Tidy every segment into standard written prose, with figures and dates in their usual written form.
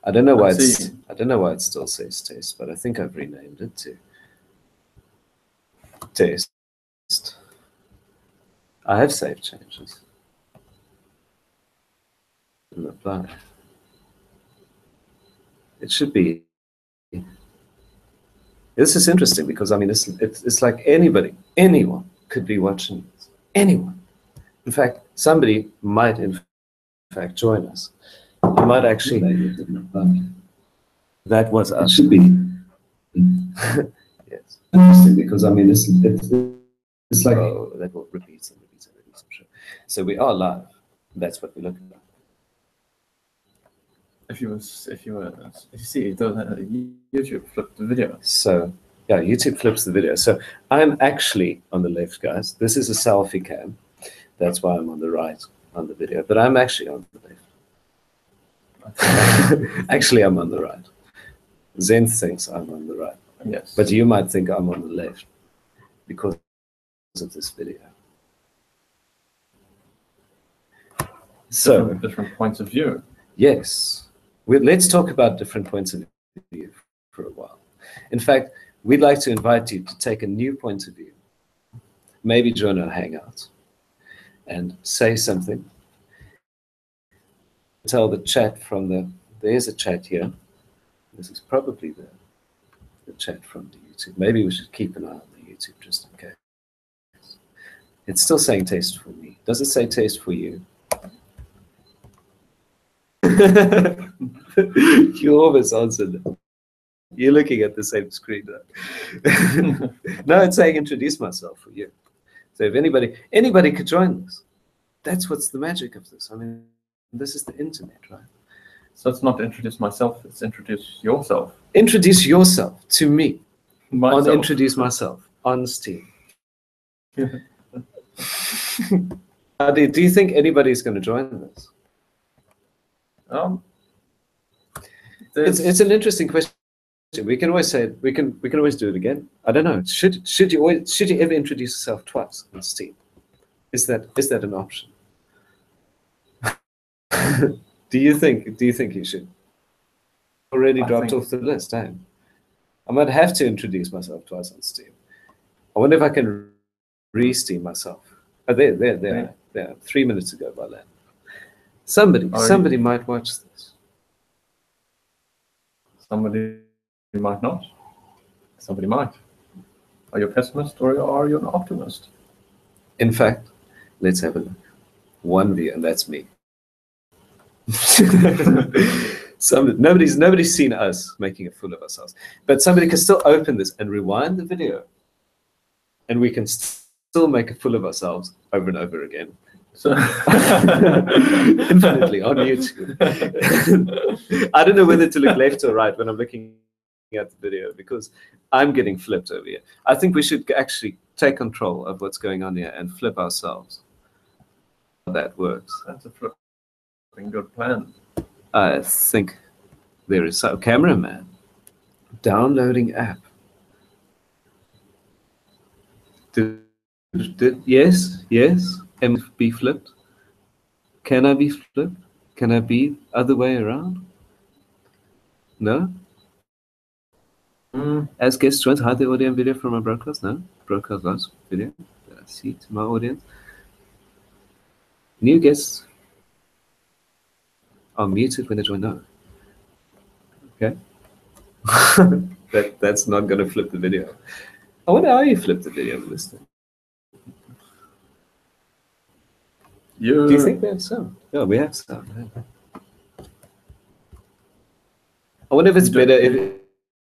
I don't know why it still says test, but I think I've renamed it to test. I have saved changes. Didn't apply. It should be. This is interesting because I mean it's like anyone could be watching this. Anyone. In fact, somebody might in fact join us. You might actually. That was us. Should be. Yes. Interesting because I mean it's like that will repeat and repeat and repeat. I'm sure. So we are live. That's what we're looking at. If you see YouTube flipped the video. So yeah, YouTube flips the video. So I'm actually on the left, guys. This is a selfie cam. That's why I'm on the right on the video. But I'm actually on the left. Actually, I'm on the right. Zen thinks I'm on the right. Yes. But you might think I'm on the left because of this video. So different points of view. Yes. Let's talk about different points of view for a while. In fact, we'd like to invite you to take a new point of view. Maybe join our hangout and say something. Tell the chat from there's a chat here. This is probably the chat from the YouTube. Maybe we should keep an eye on the YouTube just in case. It's still saying taste for me. Does it say taste for you? You almost answered it. You're looking at the same screen now. No, it's saying introduce myself for you. So if anybody could join this. That's what's the magic of this. I mean, this is the internet, right? So it's not introduce myself, it's introduce yourself. Introduce yourself to me. Myself. On Introduce Myself on Steam. Do you think anybody's going to join this? It's an interesting question. We can always say we can always do it again. I don't know. Should you ever introduce yourself twice on Steam? Is that an option? Do you think you should? Already dropped off the list, eh? I might have to introduce myself twice on Steam. I wonder if I can re-Steam myself. Oh, there. 3 minutes ago by then. Somebody might watch this. Somebody might not. Somebody might. Are you a pessimist or are you an optimist? In fact, let's have a look. One view, and that's me. Nobody's seen us making a fool of ourselves, but somebody can still open this and rewind the video, and we can still make a fool of ourselves over and over again. So infinitely on YouTube. I don't know whether to look left or right when I'm looking at the video because I'm getting flipped over here. I think we should actually take control of what's going on here and flip ourselves. That works. That's a flipping good plan. I think there is a cameraman downloading app. Yes. Am I be flipped? Can I be flipped? Can I be other way around? No? As guest joins, hide the audio and video from my broadcast? No? Broadcast last video. Did I see to my audience? New guests are muted when they join. No. Okay. That's not going to flip the video. I wonder how you flip the video of this thing. Do you think we have sound? Yeah, we have sound. Yeah. I wonder if it's better if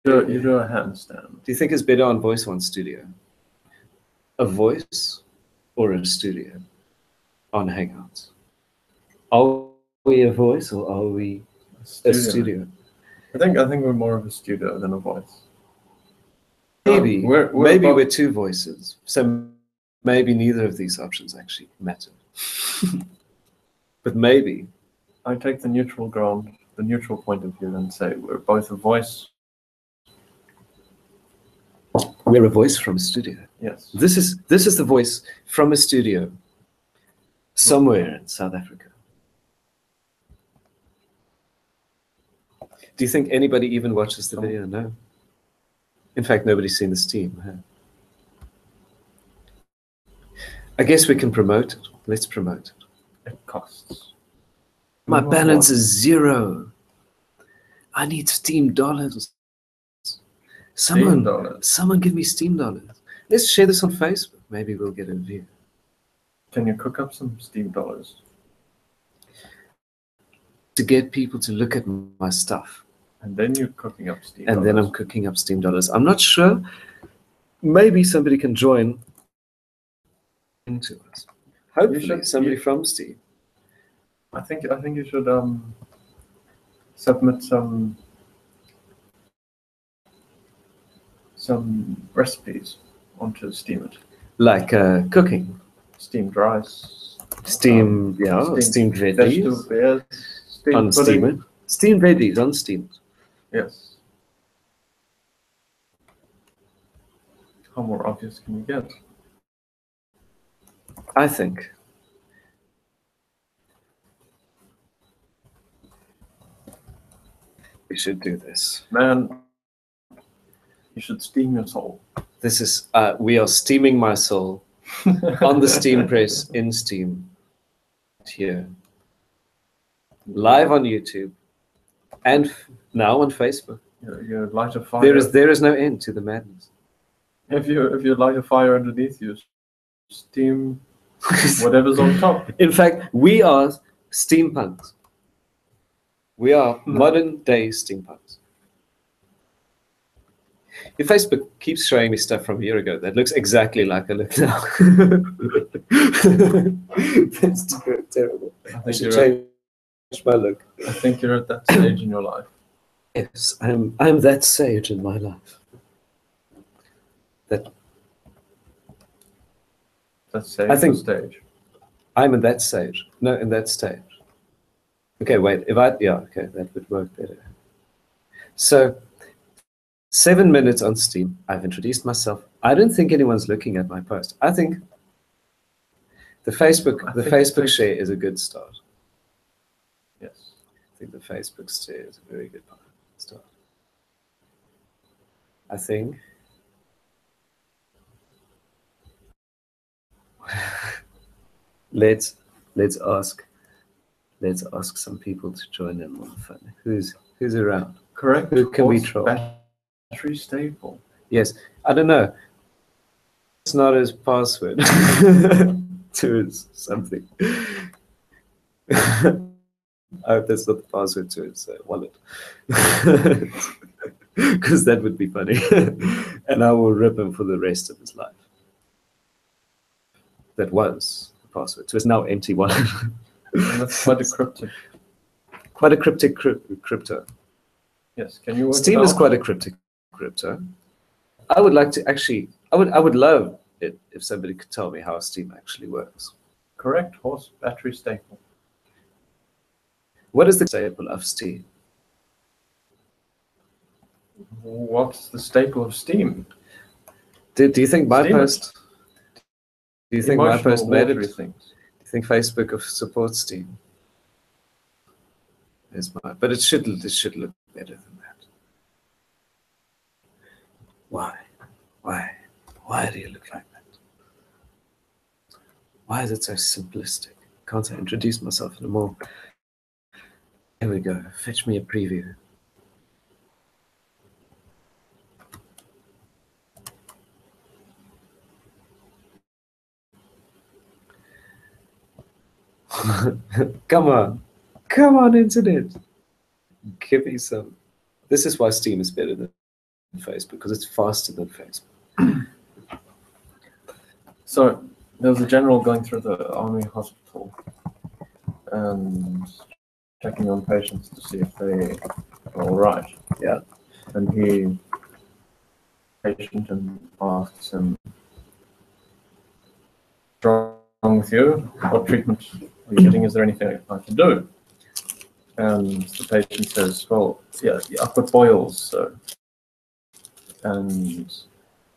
you do a handstand. Do you think it's better on voice or on studio? A voice or a studio on Hangouts? Are we a voice or are we a studio? I think we're more of a studio than a voice. Maybe we're two voices. So maybe neither of these options actually matter. But maybe I take the neutral ground, the neutral point of view, and say we're both a voice. We're a voice from a studio. Yes. This is the voice from a studio somewhere in South Africa. Do you think anybody even watches the video? No. In fact, nobody's seen the steam. Huh? I guess we can promote it. Let's promote it. It costs. My balance is 0. I need Steam dollars. Someone give me Steam dollars. Let's share this on Facebook. Maybe we'll get a view. Can you cook up some Steam dollars? To get people to look at my stuff. And then you're cooking up Steam And dollars. then I'm cooking up Steam dollars. I'm not sure. Maybe somebody can join into us. Hopefully somebody from Steam. I think you should submit some recipes onto Steam. Like cooking. Steamed rice. Steamed veggies. Beers, on Steam. Steamed veggies on Steam. Yes. How more obvious can you get? I think. We should do this. Man, you should steam your soul. This is, we are steaming my soul on the Steam press in Steam here. Live on YouTube and now on Facebook. You light a fire. There is no end to the madness. If you light a fire underneath you, steam whatever's on top. In fact, we are steampunks. We are modern day steampunks. If Facebook keeps showing me stuff from a year ago that looks exactly like I look now. That's terrible. I should change my look. I think you're at that stage in your life. Yes, I'm that sage in my life. That sage. I think stage. I'm in that stage. No, in that stage. Okay, wait. Okay, that would work better. So, 7 minutes on Steam. I've introduced myself. I don't think anyone's looking at my post. I think the Facebook share is a good start. Yes. I think the Facebook share is a very good start. I think. Let's ask some people to join in on the fun. Who's around? Correct. Who can we troll? Battery stable. Yes. I don't know. It's not his password to his something. I hope that's not the password to his wallet. Because that would be funny. And I will rip him for the rest of his life. That was the password. So it's now empty wallet. That's quite a cryptic. Quite a cryptic crypto. Yes. Can you work Steam is quite a cryptic crypto. I would like to actually. I would love it if somebody could tell me how Steam actually works. Correct. Horse battery staple. What is the staple of Steam? What's the staple of Steam? Do you think my post? Do you think my post made it? Things. Do you think Facebook supports Steam? But it should look better than that. Why? Why do you look like that? Why is it so simplistic? Can't I introduce myself anymore? Here we go. Fetch me a preview. Come on, internet. Give me some. This is why Steam is better than Facebook, because it's faster than Facebook. So there was a general going through the army hospital and checking on patients to see if they are all right. Yeah. And he patient and asks him, "What's wrong with you? What treatment are you getting? Is there anything I can do?" And the patient says, "Well, yeah, I've got boils, and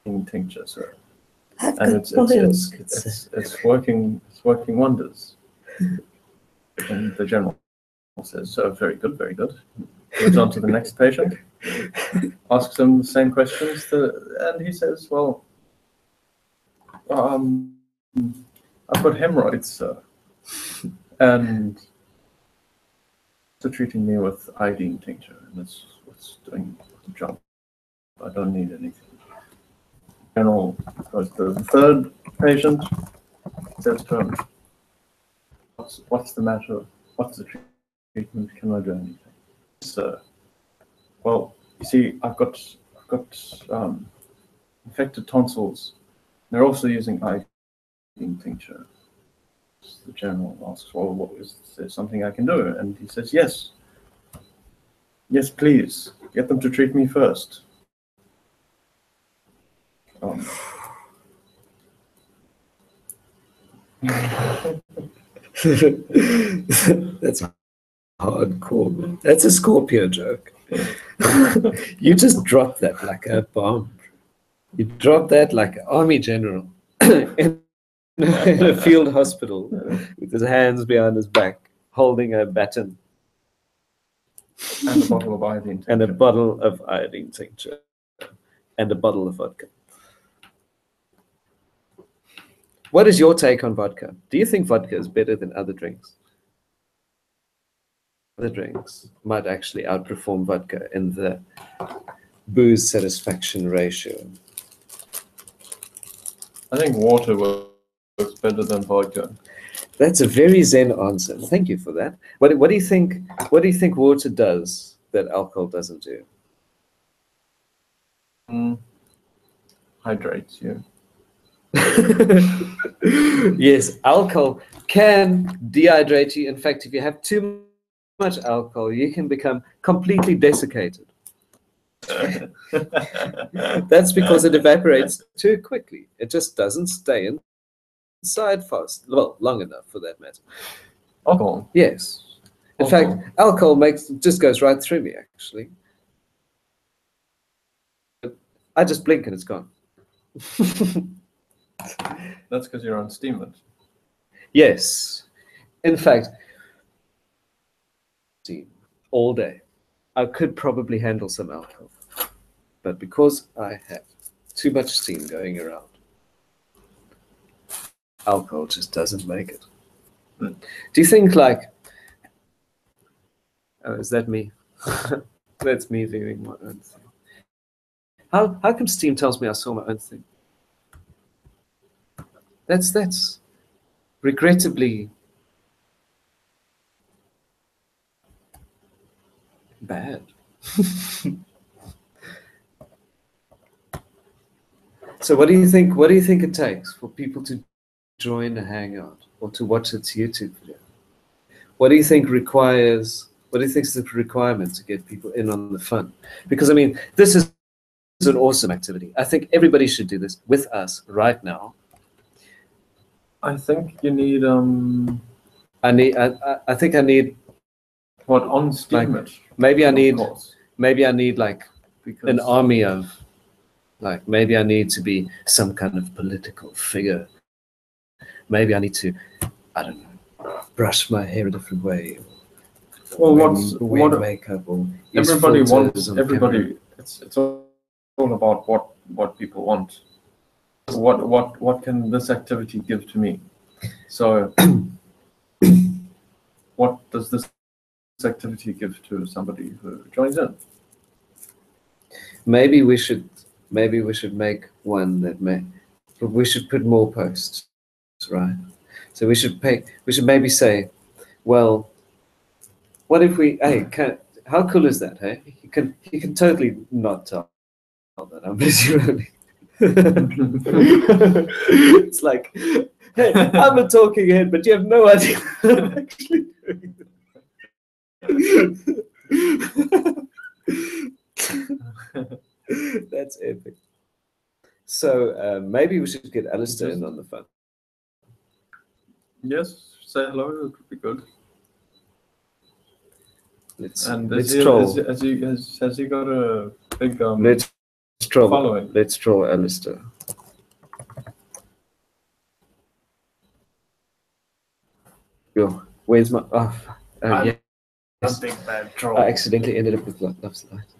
in tincture, sir." And it's working wonders. And the general says, "So very good, very good. Moves on to the next patient, asks him the same questions, and he says, well, I've got hemorrhoids, sir, and they're treating me with iodine tincture, and that's what's doing the job. I don't need anything. General goes to the third patient, says to him, what's the matter? What's the treatment? Can I do anything? Sir, well, you see, I've got infected tonsils. They're also using iodine tincture. The general asks, well, is there something I can do? And he says, yes. Yes, please. Get them to treat me first. That's hardcore. That's a Scorpio joke. You just dropped that like a bomb. You dropped that like an army general in a field hospital with his hands behind his back, holding a baton. And a bottle of iodine tincture. And a bottle of iodine tincture. And a bottle of vodka. What is your take on vodka? Do you think vodka is better than other drinks? Other drinks might actually outperform vodka in the booze satisfaction ratio. I think water works better than vodka. That's a very zen answer. Thank you for that. What do you think? What do you think water does that alcohol doesn't do? Hydrates you. Yes, alcohol can dehydrate you. In fact, if you have too much alcohol, you can become completely desiccated. That's because it evaporates too quickly. It just doesn't stay inside fast, well, long enough for that matter. Alcohol? Yes. In fact, alcohol just goes right through me, actually. I just blink and it's gone. That's because you're on stimulant. Yes. In fact, all day. I could probably handle some alcohol. But because I have too much steam going around, alcohol just doesn't make it. Do you think like, oh, is that me? That's me viewing my own thing. How come Steam tells me I saw my own thing? That's regrettably bad. So what do you think? What do you think it takes for people to join a hangout or to watch its YouTube video? What do you think requires? What do you think is the requirement to get people in on the fun? Because I mean, this is an awesome activity. I think everybody should do this with us right now. I think you need I think I need what on Steam like, maybe I need like an army of like, maybe I need to be some kind of political figure. Maybe I need to, I don't know, brush my hair a different way. Well, wear makeup or everybody wants everybody. It's all about what people want. What can this activity give to me? So what does this activity give to somebody who joins in? Maybe we should make one that we should put more posts, right? So we should maybe say, well, what if we, hey, how cool is that, hey? You can totally not tell that I'm busy running. It's like, hey, I'm a talking head, but you have no idea what I'm actually doing. That's epic. So maybe we should get Alistair in on the fun. Yes, say hello. It would be good. Let's troll. Has he got a big let's troll following? Let's troll Alistair. Yo, where's my? Yeah. A big bad troll. I accidentally ended up with Love's Light.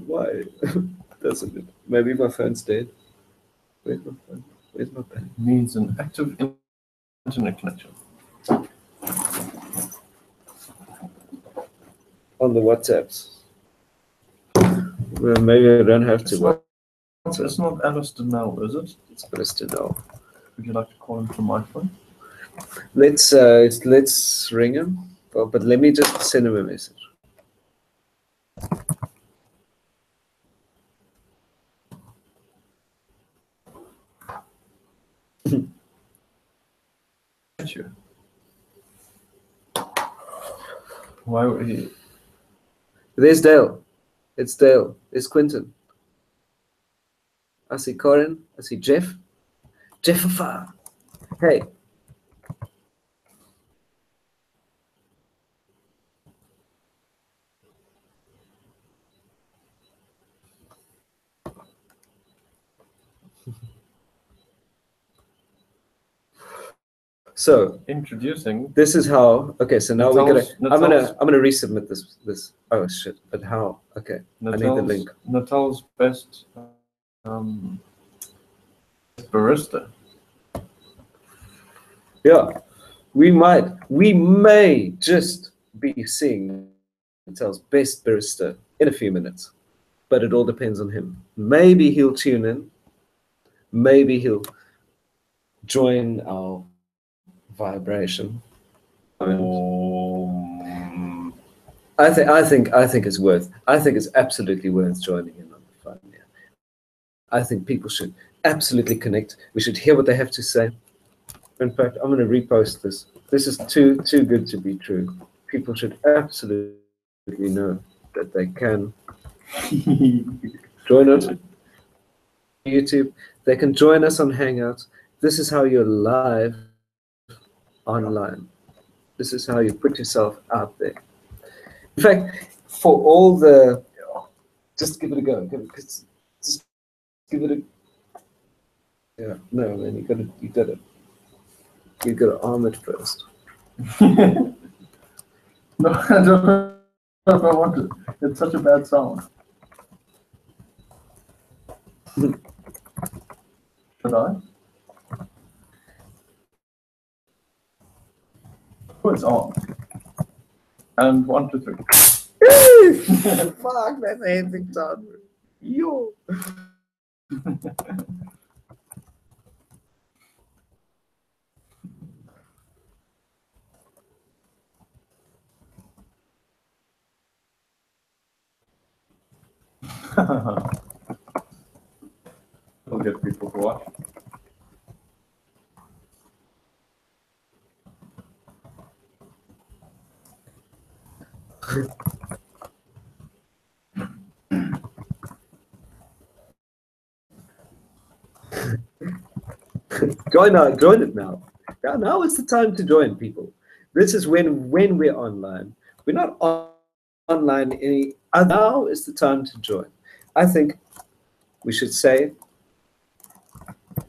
Why? Doesn't it? Maybe my phone's dead. Where's my phone? Where's my pen? Needs an active internet connection. On the WhatsApps. Well, maybe I don't have to. It's not Alistair now, is it? It's Alistair now. Would you like to call him from my phone? Let's ring him. Well, but let me just send him a message. You. Why would he? There's Dale. It's Dale. It's Quentin. I see Corin. I see Jeff. Jeffa. Hey. So introducing. This is how. Okay, so now we're gonna. I'm gonna resubmit this. Oh shit! But how? Okay, I need the link. Natal's best barista. Yeah, we may just be seeing Natal's best barista in a few minutes, but it all depends on him. Maybe he'll tune in. Maybe he'll join our vibration. I think it's worth. I think it's absolutely worth joining in on the fun. Yeah. I think people should absolutely connect. We should hear what they have to say. In fact, I'm going to repost this. This is too good to be true. People should absolutely know that they can join us on YouTube. They can join us on Hangouts. This is how you're live online. This is how you put yourself out there. In fact, for all the, just give it a go. Just give it a. Yeah, no, man, you did it. You got to arm it first. No, I don't know if I want to. It's such a bad sound. Should I? Oh, it's on. And 1, 2, 3. Fuck, that's a epic sound. Yo. We'll get people to watch. Join it now. Now is the time to join, people. This is when we're online. We're not online any other. Now is the time to join. I think we should say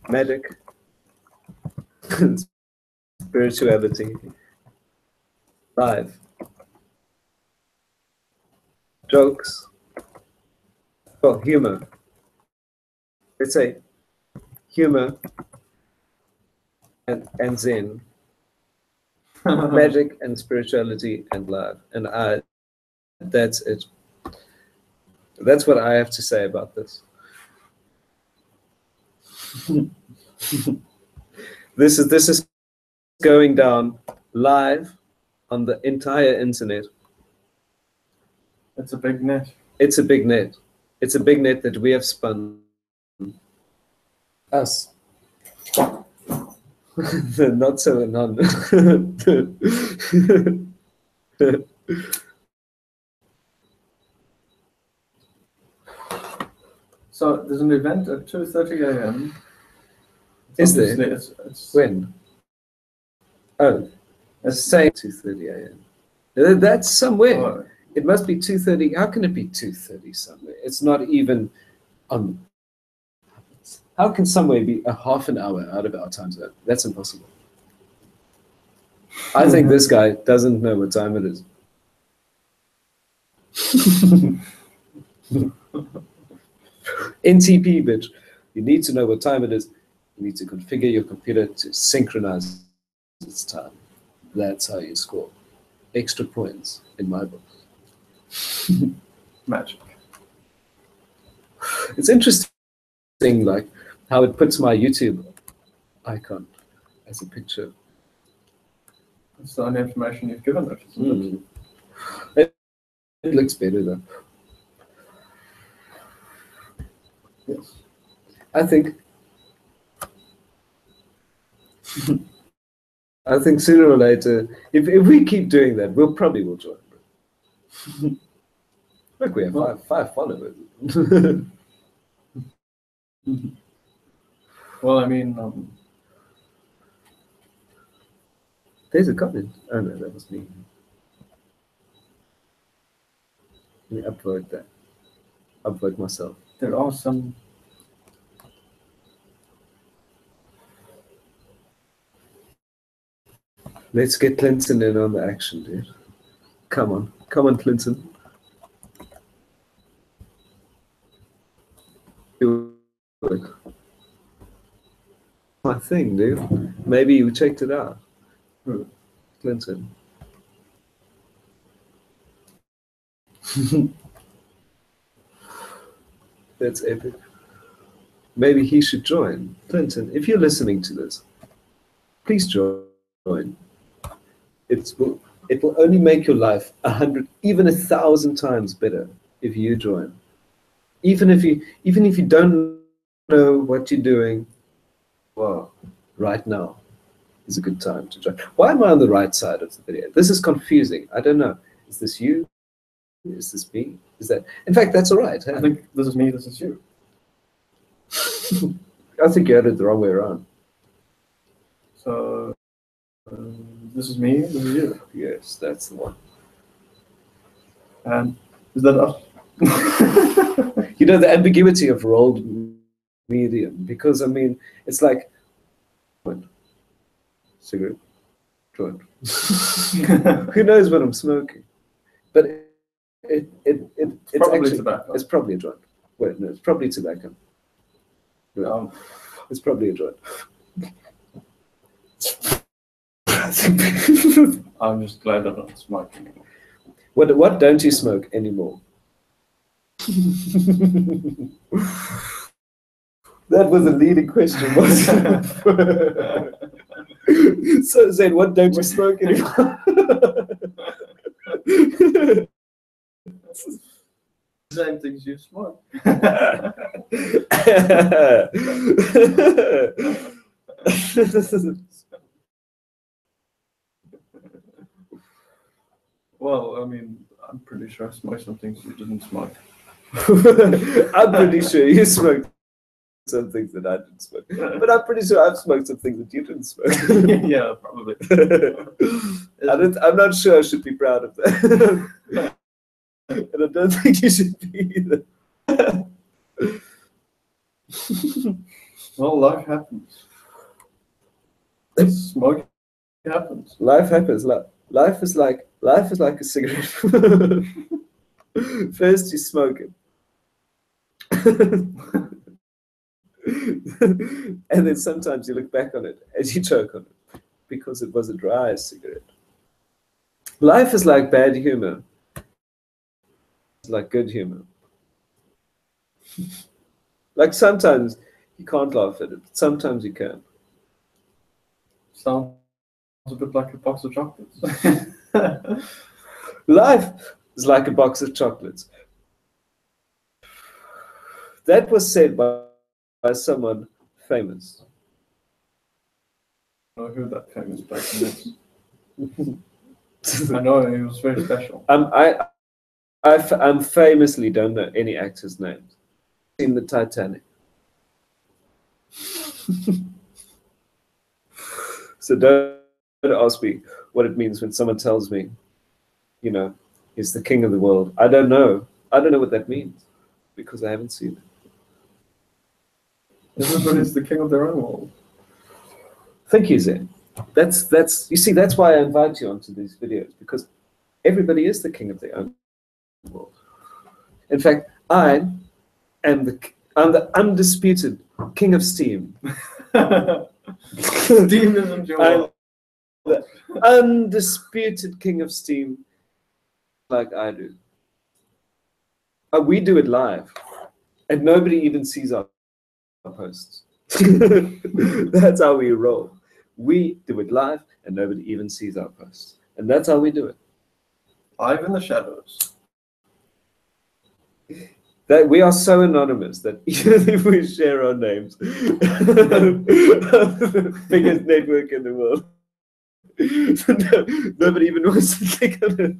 magic, spirituality, live, jokes, well, humor. Let's say humor and Zen, magic and spirituality and love. And that's it. That's what I have to say about this. This is going down live on the entire internet. It's a big net. It's a big net. It's a big net that we have spun. Us. Not so anon. So there's an event at 2:30 a.m. Is there? It's When? Oh, it's saying 2:30 a.m. That's somewhere. Oh, It must be 2:30. How can it be 2:30 somewhere? It's not even on. How can somewhere be a half an hour out of our time zone? That's impossible. I think this guy doesn't know what time it is. NTP, bitch. You need to know what time it is. You need to configure your computer to synchronize its time. That's how you score extra points in my book. magic. It's interesting, like how it puts my YouTube icon as a picture. That's the only information you've given it, isn't it? It looks better though. Yes. I think sooner or later, if we keep doing that, we'll probably will join. Look, we have five followers. Well, I mean, There's a comment. Oh no, that was me. Let me upvote that. Upvote myself. there are some. Let's get Clinton in on the action, dude. Come on, Clinton. My thing, dude. Maybe you checked it out. Clinton. That's epic. Maybe he should join. Clinton, if you're listening to this, please join. It will only make your life 100, even 1,000 times better if you join. Even if you don't know what you're doing, well, right now is a good time to join. Why am I on the right side of the video? This is confusing. I don't know. Is this you? Is this me? Is that? In fact, that's all right. I think this is me. This is you. I think you had it the wrong way around. So this is me. This is you. Yes, that's the one. And is that us? You know, the ambiguity of rolled medium, because I mean, it's like cigarette, joint. Who knows what I'm smoking? But it's probably actually tobacco. It's probably a joint. Wait, no, it's probably tobacco. It's probably a joint. I'm just glad that I'm not smoking anymore. What don't you smoke anymore? That was a leading question, wasn't it? So Zen, what don't you smoke anymore? Same things you smoke. Well, I mean, I'm pretty sure I smoked some things you didn't smoke. I'm pretty sure you smoked some things that I didn't smoke. But I'm pretty sure I've smoked some things that you didn't smoke. Yeah, probably. I'm not sure I should be proud of that. And I don't think you should be either. Well, life happens. Smoking happens. Life happens. Life is like a cigarette. First you smoke it. And then sometimes you look back on it as you choke on it because it was a dry cigarette. Life is like bad humor. It's like good humor. Like sometimes you can't laugh at it, but sometimes you can. Sounds a bit like a box of chocolates. Life is like a box of chocolates. That was said by someone famous. I don't know who that famous person is. I know he was very special. I famously don't know any actors' names. In the Titanic. So to ask me what it means when someone tells me, he's the king of the world. I don't know. I don't know what that means because I haven't seen it. Everybody's the king of their own world. Thank you, Zen. That's you see, that's why I invite you onto these videos, because everybody is the king of their own world. In fact, I'm the undisputed king of steam. Steam isn't your world. The undisputed king of steam, like I do. We do it live, and nobody even sees our posts. That's how we roll. We do it live, and nobody even sees our posts, and that's how we do it. Live in the shadows. That we are so anonymous that even if we share our names, the biggest network in the world, nobody even wants to click on it.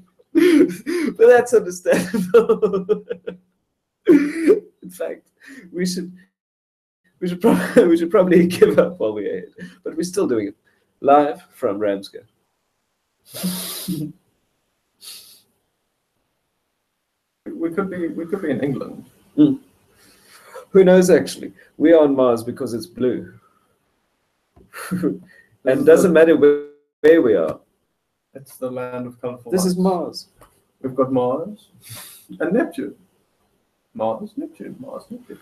But that's understandable. In fact, we should probably give up while we're ahead, but we're still doing it live from Ramsgate. We could be in England. Mm. Who knows? Actually, we are on Mars because it's blue, and it doesn't matter where we are. It's the land of colorful. This lights. is Mars. We've got Mars and Neptune. Mars, Neptune, Mars, Neptune.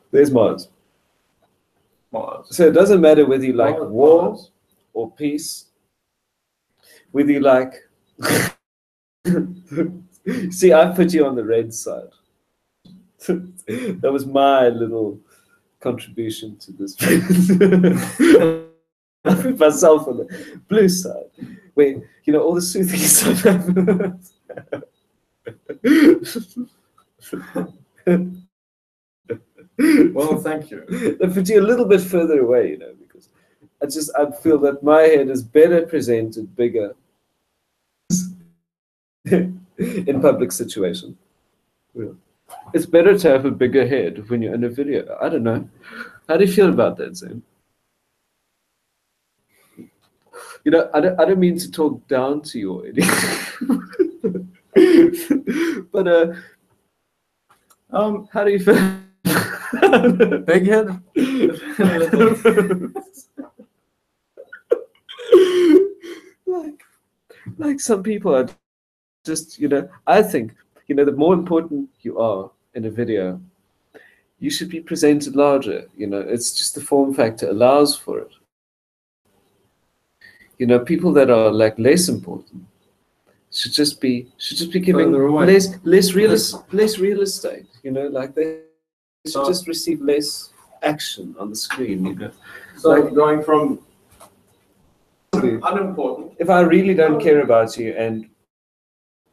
There's Mars. Mars. So it doesn't matter whether you like Mars, war Mars. or peace, whether you like. See, I put you on the red side. That was my little contribution to this. I put myself on the blue side, where all the soothing stuff happens. Well, thank you. I put you a little bit further away, because I feel that my head is better presented, bigger in public situations. It's better to have a bigger head when you're in a video. I don't know. How do you feel about that, Zen? I don't mean to talk down to you already. But how do you feel? Big head. like some people are just, I think, the more important you are in a video, you should be presented larger. It's just the form factor allows for it. People that are less important should just be giving less real estate. They should just receive less action on the screen. So going from unimportant. If I really don't care about you and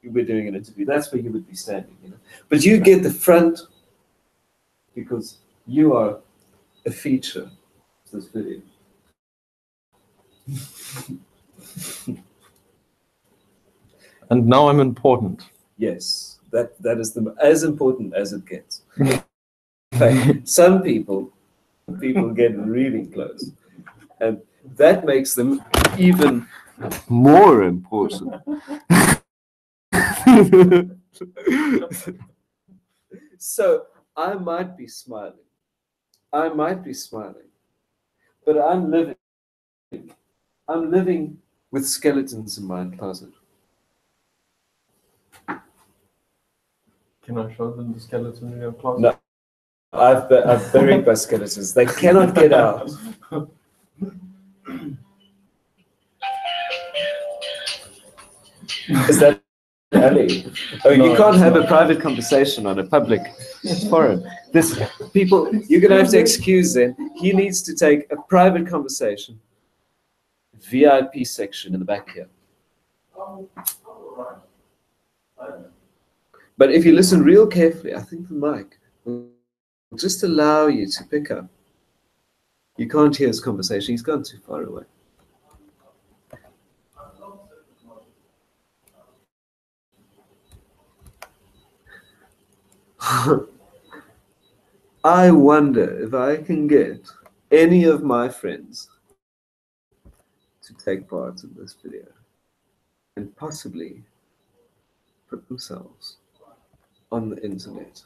we're doing an interview, that's where you would be standing. But you get the front because you are a feature of this video. And now I'm important. Yes, that is as important as it gets. In fact, some people get really close, and that makes them even more important. So I might be smiling, but I'm living with skeletons in my closet. Can I show them the skeleton in your closet? No, I've buried my skeletons. They cannot get out. Is that Ali? Oh, no, you can't have a private conversation on a public forum. You're going to have to excuse them. He needs to take a private conversation. VIP section in the back here. But if you listen real carefully, I think the mic will just allow you to pick up. You can't hear his conversation. He's gone too far away. I wonder if I can get any of my friends to take part in this video and possibly put themselves on the internet.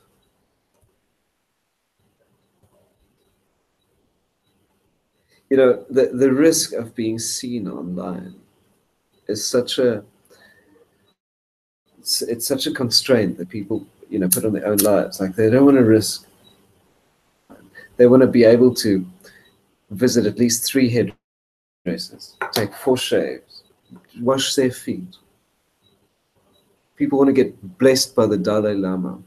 You know, the risk of being seen online is such a it's such a constraint that people, you know, put on their own lives. Like, they don't want to risk. They want to be able to visit at least 3 hairdressers, take 4 shaves, wash their feet. People want to get blessed by the Dalai Lama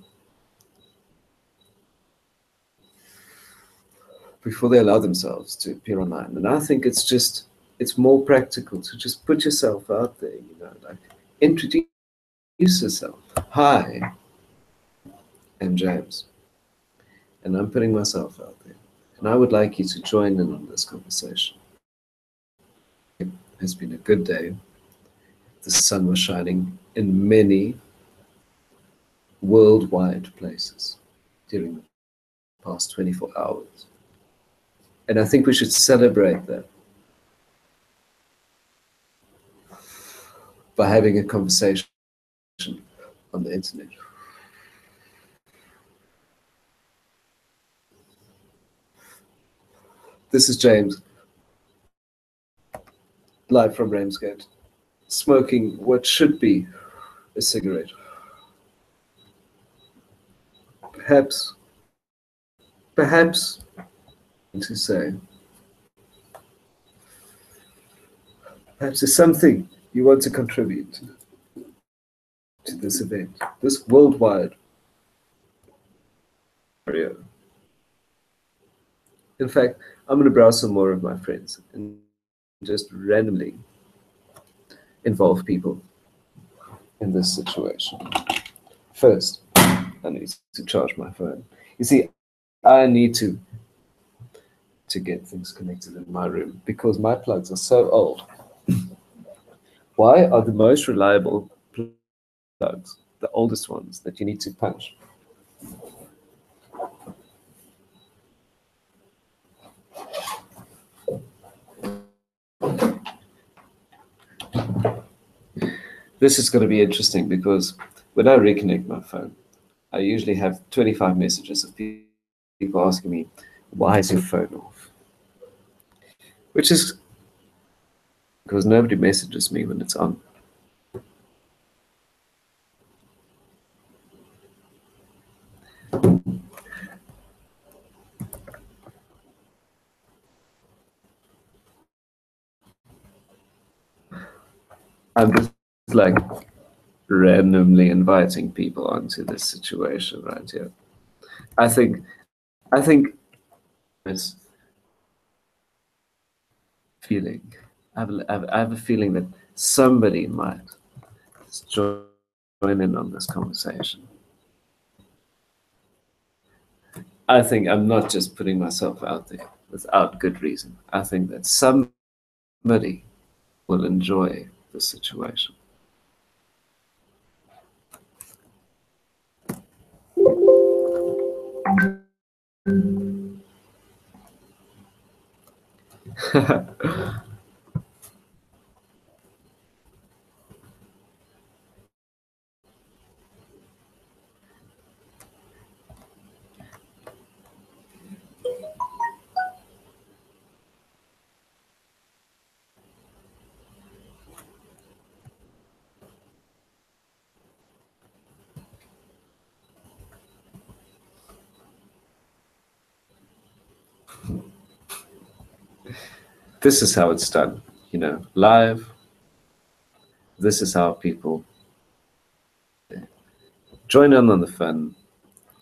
before they allow themselves to appear online. And I think it's more practical to just put yourself out there, you know, like, introduce yourself. Hi, I'm James, and I'm putting myself out there. And I would like you to join in on this conversation. It has been a good day. The sun was shining in many worldwide places during the past 24 hours. And I think we should celebrate that by having a conversation on the internet. This is James, live from Ramsgate, smoking what should be a cigarette. Perhaps, to say, perhaps there's something you want to contribute to this event, this worldwide area. In fact, I'm going to browse some more of my friends and just randomly involve people in this situation. First, I need to charge my phone. You see, I need to get things connected in my room because my plugs are so old. Why are the most reliable plugs the oldest ones that you need to punch? This is going to be interesting because when I reconnect my phone, I usually have 25 messages of people asking me, why is your phone off? Which is because nobody messages me when it's on. I'm just like randomly inviting people onto this situation right here. I think it's feeling. I have a feeling that somebody might join in on this conversation. I think I'm not just putting myself out there without good reason. I think that somebody will enjoy the situation. This is how it's done, you know, live. This is how people join in on the fun,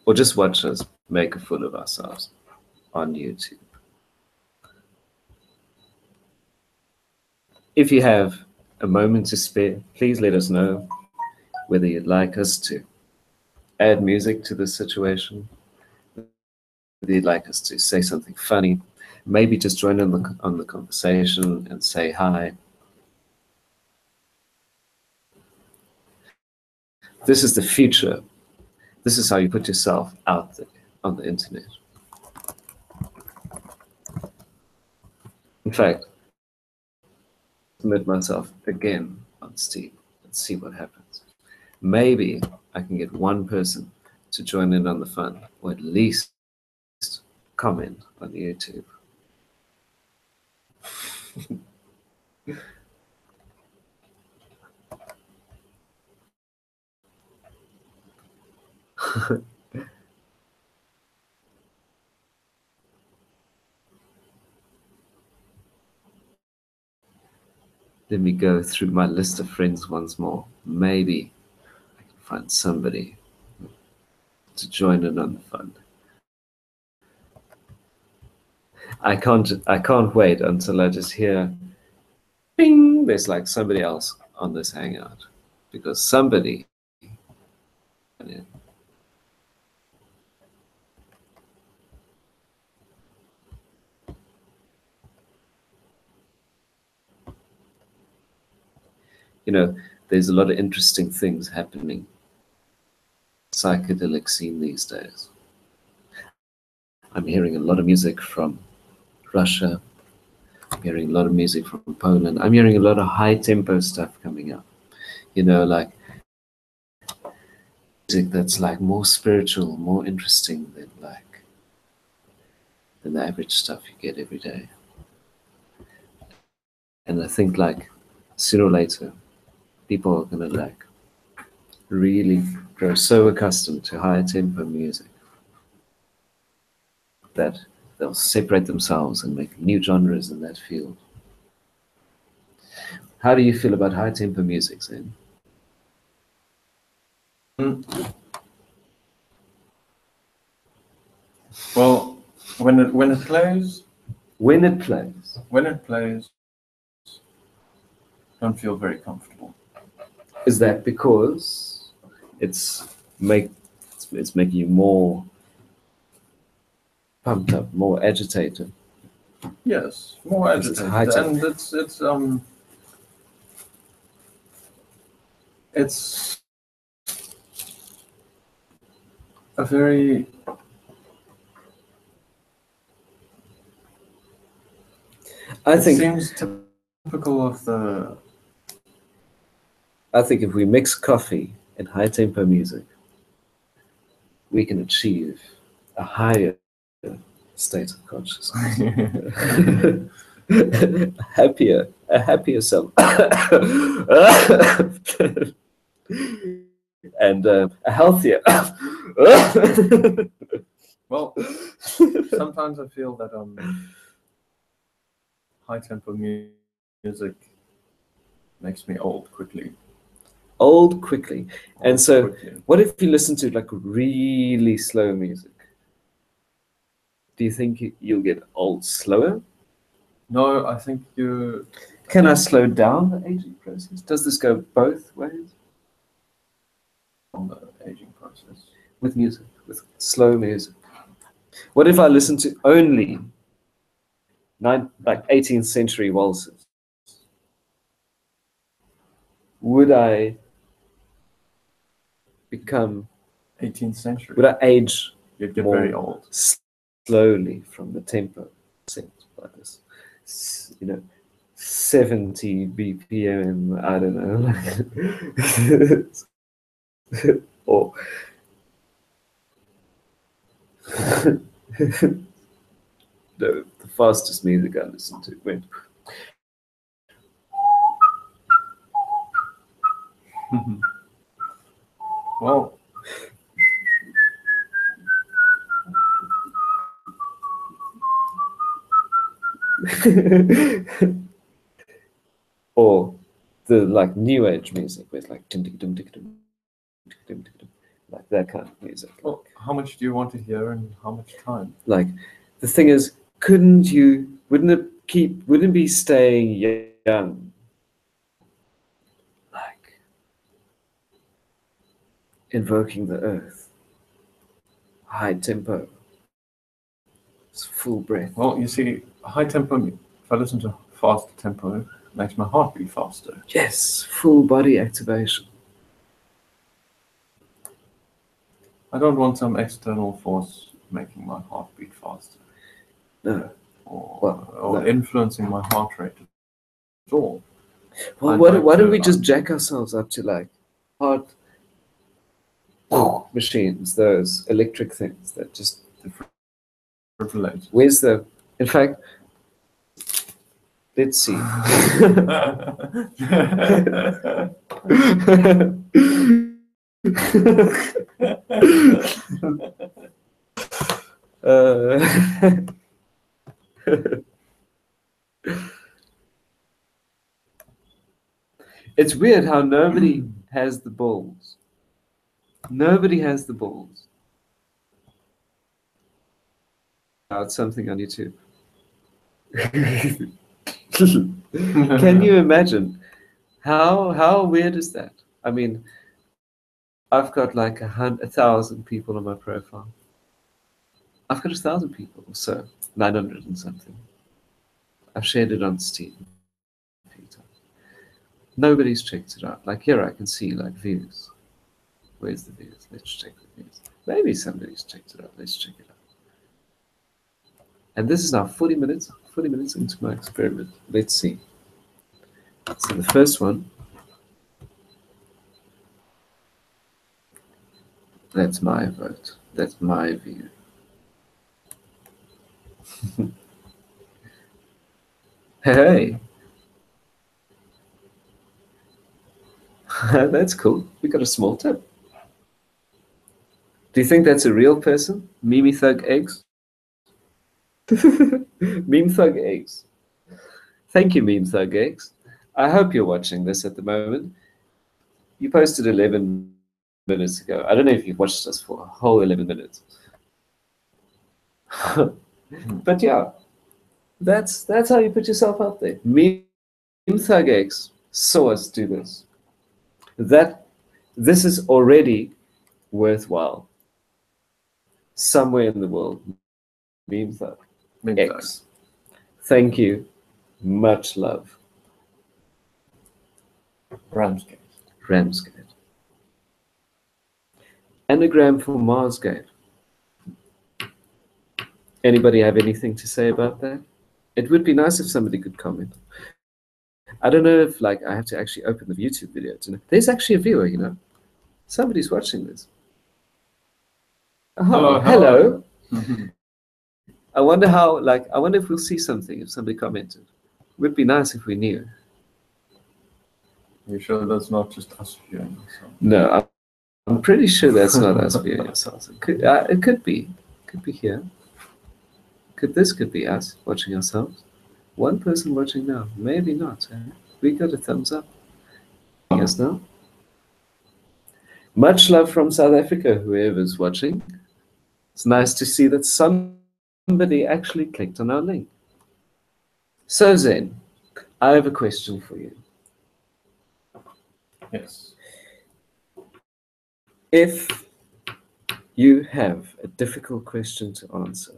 or just watch us make a fool of ourselves on YouTube. If you have a moment to spare, please let us know whether you'd like us to add music to this situation, whether you'd like us to say something funny, maybe just join in on the conversation and say hi. This is the future. This is how you put yourself out there on the internet. In fact, submit myself again on Steam and see what happens. Maybe I can get one person to join in on the fun, or at least comment on YouTube. Let me go through my list of friends once more. Maybe I can find somebody to join in on the fun. I can't wait until I just hear bing, there's like somebody else on this hangout. Because somebody, you know, there's a lot of interesting things happening psychedelic scene these days. I'm hearing a lot of music from Russia. I'm hearing a lot of music from Poland. I'm hearing a lot of high tempo stuff coming up. You know, like music that's like more spiritual, more interesting than the average stuff you get every day. And I think like sooner or later, people are gonna like really grow so accustomed to high tempo music that they'll separate themselves and make new genres in that field. How do you feel about high tempo music, Zen? Well, when it plays, don't feel very comfortable. Is that because it's making you more pumped up, more agitated? Yes, more agitated, and it's a very it seems typical of the. I think if we mix coffee and high tempo music, we can achieve a higher state of consciousness. a happier self. And a healthier. Well, sometimes I feel that high tempo music makes me old quickly. And so, what if you listen to like really slow music? Do you think you'll get old slower? No, I think you. Can I slow down the aging process? Does this go both ways? On the aging process. With music, with slow music. What if I listen to only 18th century waltzes? Would I become 18th century? Would I age You'd get more very old. Slowly from the tempo like this, 70 BPM, I don't know. Or the fastest music I listened to went. Well, or the like new age music with like like that kind of music. Well, how much do you want to hear and how much time? Like the thing is, wouldn't it be staying young? Like invoking the earth. High tempo. It's full breath. Well, you see, high tempo, if I listen to fast tempo, it makes my heart beat faster. Yes, full body activation. I don't want some external force making my heart beat faster. No. Or influencing my heart rate at all. Well, I'd why like don't to, we just jack ourselves up to like heart machines, those electric things that just defibrillate? Where's the? In fact, let's see. uh, it's weird how nobody has the balls. Nobody has the balls. Out something on YouTube. Can you imagine how weird is that? I mean, I've got like 1,000 people on my profile. I've got 1,000 people or so, 900 and something. I've shared it on Steam a few times. Nobody's checked it out. Like here I can see like views. Where's the views? Let's check the views. Maybe somebody's checked it out. Let's check it out. And this is now 40 minutes into my experiment. Let's see. So the first one, that's my vote. That's my view. Hey. That's cool. We got a small tip. Do you think that's a real person? Mimi Thug Eggs? Meme Thug Eggs. Thank you, Meme Thug Eggs. I hope you're watching this at the moment. You posted 11 minutes ago. I don't know if you've watched us for a whole 11 minutes. But yeah, that's how you put yourself out there. Meme Thug Eggs saw us do this. This is already worthwhile. Somewhere in the world. Meme Thug X. Thank you. Much love. Ramsgate. Anagram for Marsgate. Anybody have anything to say about that? It would be nice if somebody could comment. I don't know if like I have to actually open the YouTube video to know. There's actually a viewer, you know. Somebody's watching this. Oh, hello. I wonder if we'll see something if somebody commented. It would be nice if we knew. Are you sure that's not just us viewing ourselves? No, I'm pretty sure that's not us viewing ourselves. It could be. It could be here. This could be us watching ourselves. One person watching now. Maybe not. We got a thumbs up. Yes, now. Much love from South Africa, whoever's watching. It's nice to see that somebody actually clicked on our link. So Zen, I have a question for you. Yes. If you have a difficult question to answer,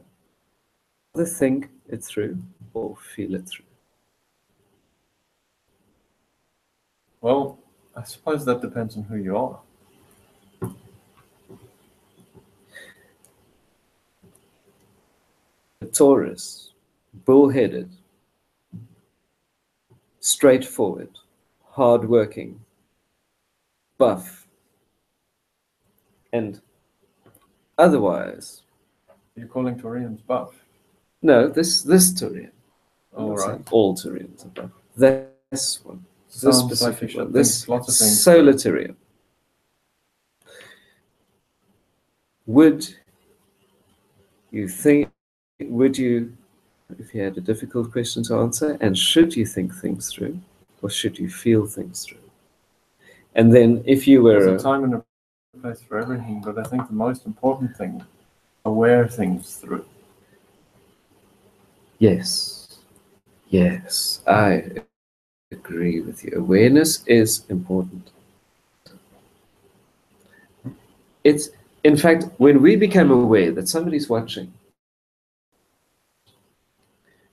either think it through or feel it through. Well, I suppose that depends on who you are. A Taurus, bullheaded, straightforward, hardworking, buff, and otherwise. You're calling Taurians buff? No, this Taurian. All right. All Taurians are buff. This one. This specific one. This solar Taurian. Would you, if you had a difficult question to answer, and should you think things through, or should you feel things through? And then if you were... There's a time and a place for everything, but I think the most important thing, aware things through. Yes, I agree with you. Awareness is important. In fact, when we became aware that somebody's watching,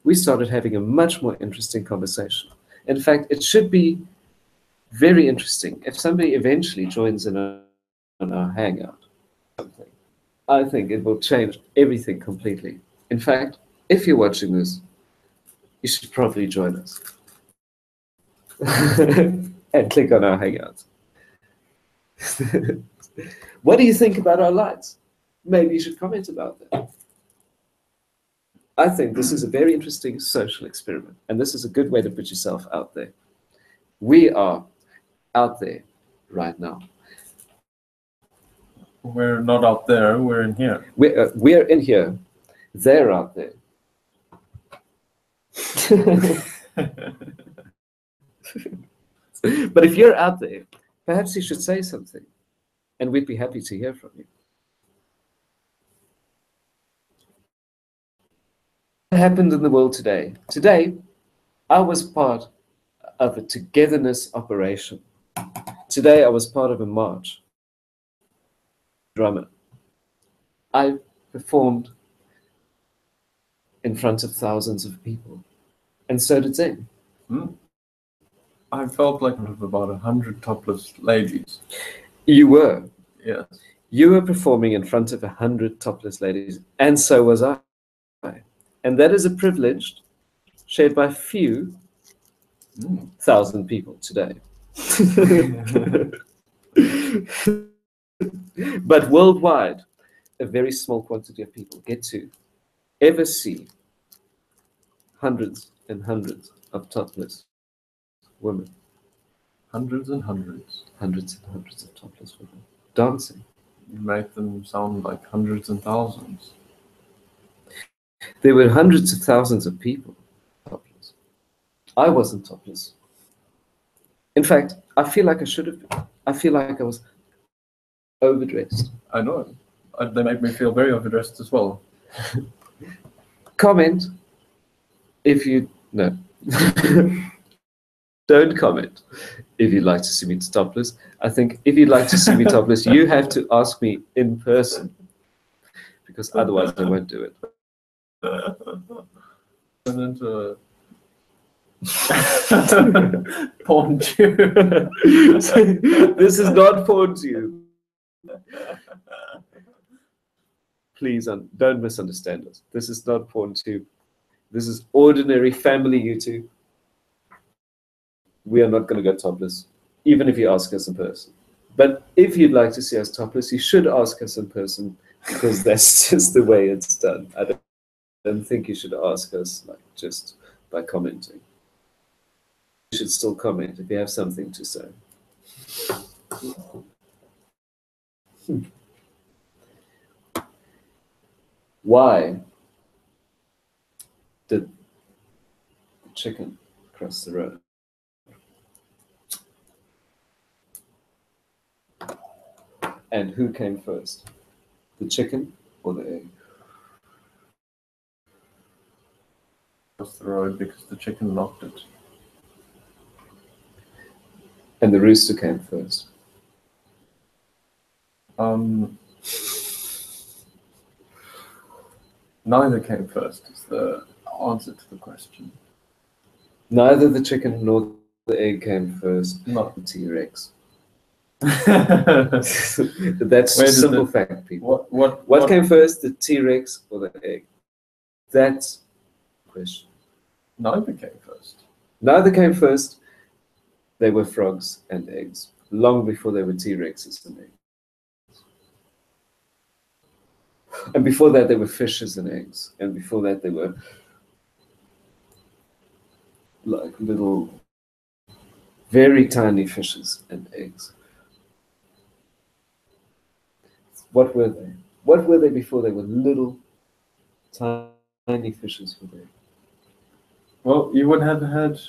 we started having a much more interesting conversation. In fact, it should be very interesting if somebody eventually joins in on our hangout. I think it will change everything completely. In fact, if you're watching this, you should probably join us. and click on our Hangouts. What do you think about our lights? Maybe you should comment about that. I think this is a very interesting social experiment, and this is a good way to put yourself out there. We are out there right now. We're not out there, we're in here. We're in here. They're out there. But if you're out there, perhaps you should say something, and we'd be happy to hear from you. What happened in the world today? Today, I was part of a togetherness operation. Today, I was part of a march. Drummer. I performed in front of thousands of people, and so did they. I felt like it was about 100 topless ladies. You were. Yes. You were performing in front of 100 topless ladies, and so was I. And that is a privilege shared by few thousand people today. But worldwide, a very small quantity of people get to ever see hundreds and hundreds of topless women. Hundreds and hundreds. Hundreds and hundreds of topless women dancing. You made them sound like hundreds and thousands. There were hundreds of thousands of people topless. I wasn't topless. In fact, I feel like I should have been. I feel like I was overdressed. I know. They make me feel very overdressed as well. Comment if you... No. Don't comment if you'd like to see me topless. I think if you'd like to see me topless, you have to ask me in person, because otherwise I won't do it. And into porn tube. This is not porn tube. Please don't misunderstand us. This is not porn tube. This is ordinary family YouTube. We are not going to go topless, even if you ask us in person. But if you'd like to see us topless, you should ask us in person, because that's just the way it's done. I don't think you should ask us like just by commenting. You should still comment if you have something to say. Why did the chicken cross the road? And who came first? The chicken or the egg? Across the road because the chicken locked it. And the rooster came first. Neither came first is the answer to the question. Neither the chicken nor the egg came first. No. The T-Rex. That's a simple fact, people. What came first, the T-Rex or the egg? That's the question. Neither came first. Neither came first. They were frogs and eggs, long before they were T-Rexes and eggs. And before that, they were fishes and eggs. And before that, they were like little, very tiny fishes and eggs. What were they? What were they before they were little, tiny fishes with eggs? Well, you would have had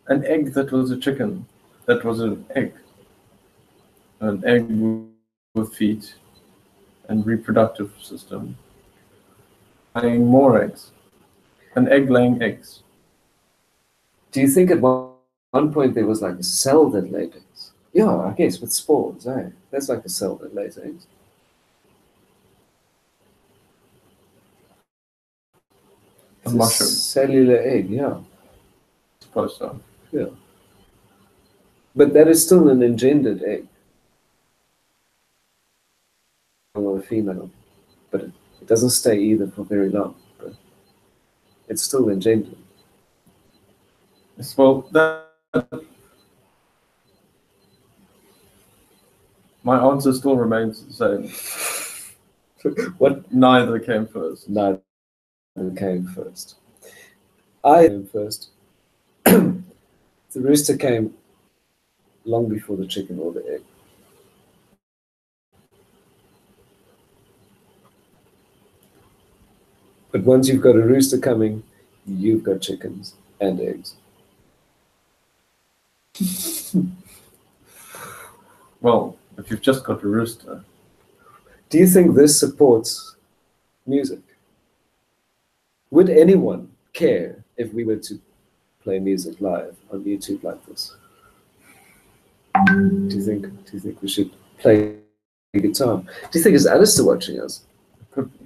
an egg that was a chicken. That was an egg. An egg with feet and reproductive system. Laying more eggs. An egg laying eggs. Do you think at one point there was like a cell that laid eggs? Yeah, I guess with spores, eh? That's like a cell that lays eggs. A mushroom. Cellular egg, yeah. I suppose so. Yeah. But that is still an engendered egg. Or a female. But it doesn't stay either for very long. But it's still engendered. Well, my answer still remains the same. What? Neither came first. Neither came first. I came first. The rooster came long before the chicken or the egg. But once you've got a rooster coming, you've got chickens and eggs. Well, if you've just got a rooster. Do you think this supports music? Would anyone care if we were to play music live on YouTube like this? Do you think we should play guitar? Do you think is Alistair watching us? Could be.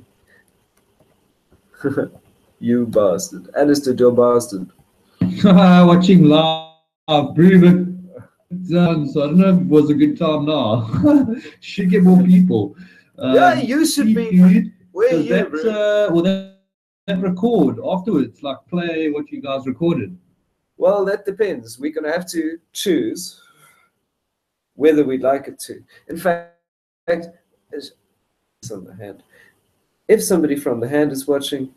You bastard. Alistair, you're bastard. Watching live, prove it. So I don't know if it was a good time now. Should get more people. Yeah, you should be. Dude, Where does you, that, bro? will that record afterwards? Like play what you guys recorded? Well, that depends. We're going to have to choose whether we'd like it to. In fact, it's on the hand. If somebody from the hand is watching,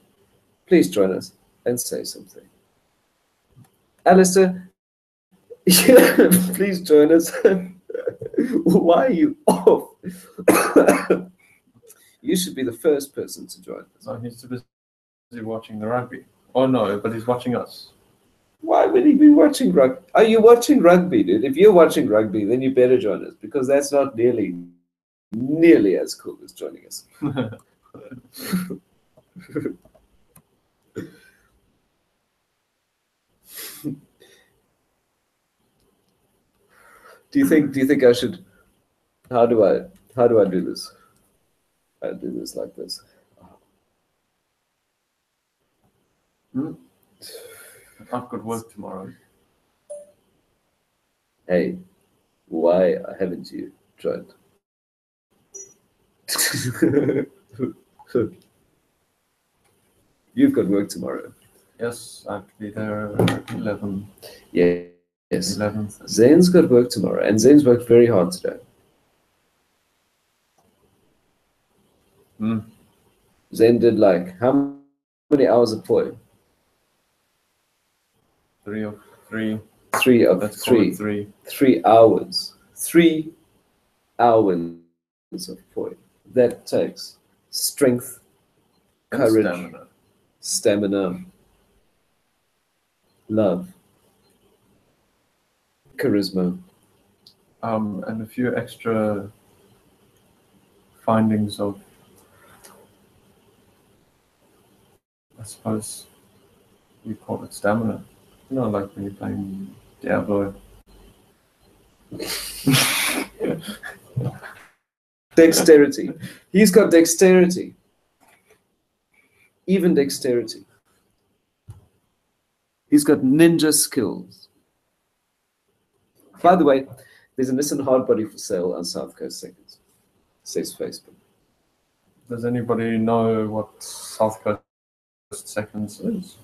please join us and say something. Alistair, please join us. Why are you off? You should be the first person to join us. No, he's too busy watching the rugby. Oh no, but he's watching us. Why would he be watching rugby? Are you watching rugby, dude? If you're watching rugby, then you better join us, because that's not nearly as cool as joining us. Do you think I should? How do I do this? I do this like this. I've got work tomorrow. Hey, why haven't you joined? You've got work tomorrow. Yes, I have to be there at 11. Yeah. Yes. 11th. Zane's got work tomorrow, and Zane's worked very hard today. Zane did like how many hours of toil? 3 of 3. 3 of Let's call 3. it 3. 3 hours. 3 hours of toil. That takes strength, And courage, stamina, love, charisma. And a few extra findings of, I suppose you call it stamina. You know, like when you're playing Diablo. Dexterity. He's got dexterity. Even dexterity. He's got ninja skills. By the way, there's a Nissan Hardbody for sale on South Coast Seconds. Says Facebook. Does anybody know what South Coast Seconds is?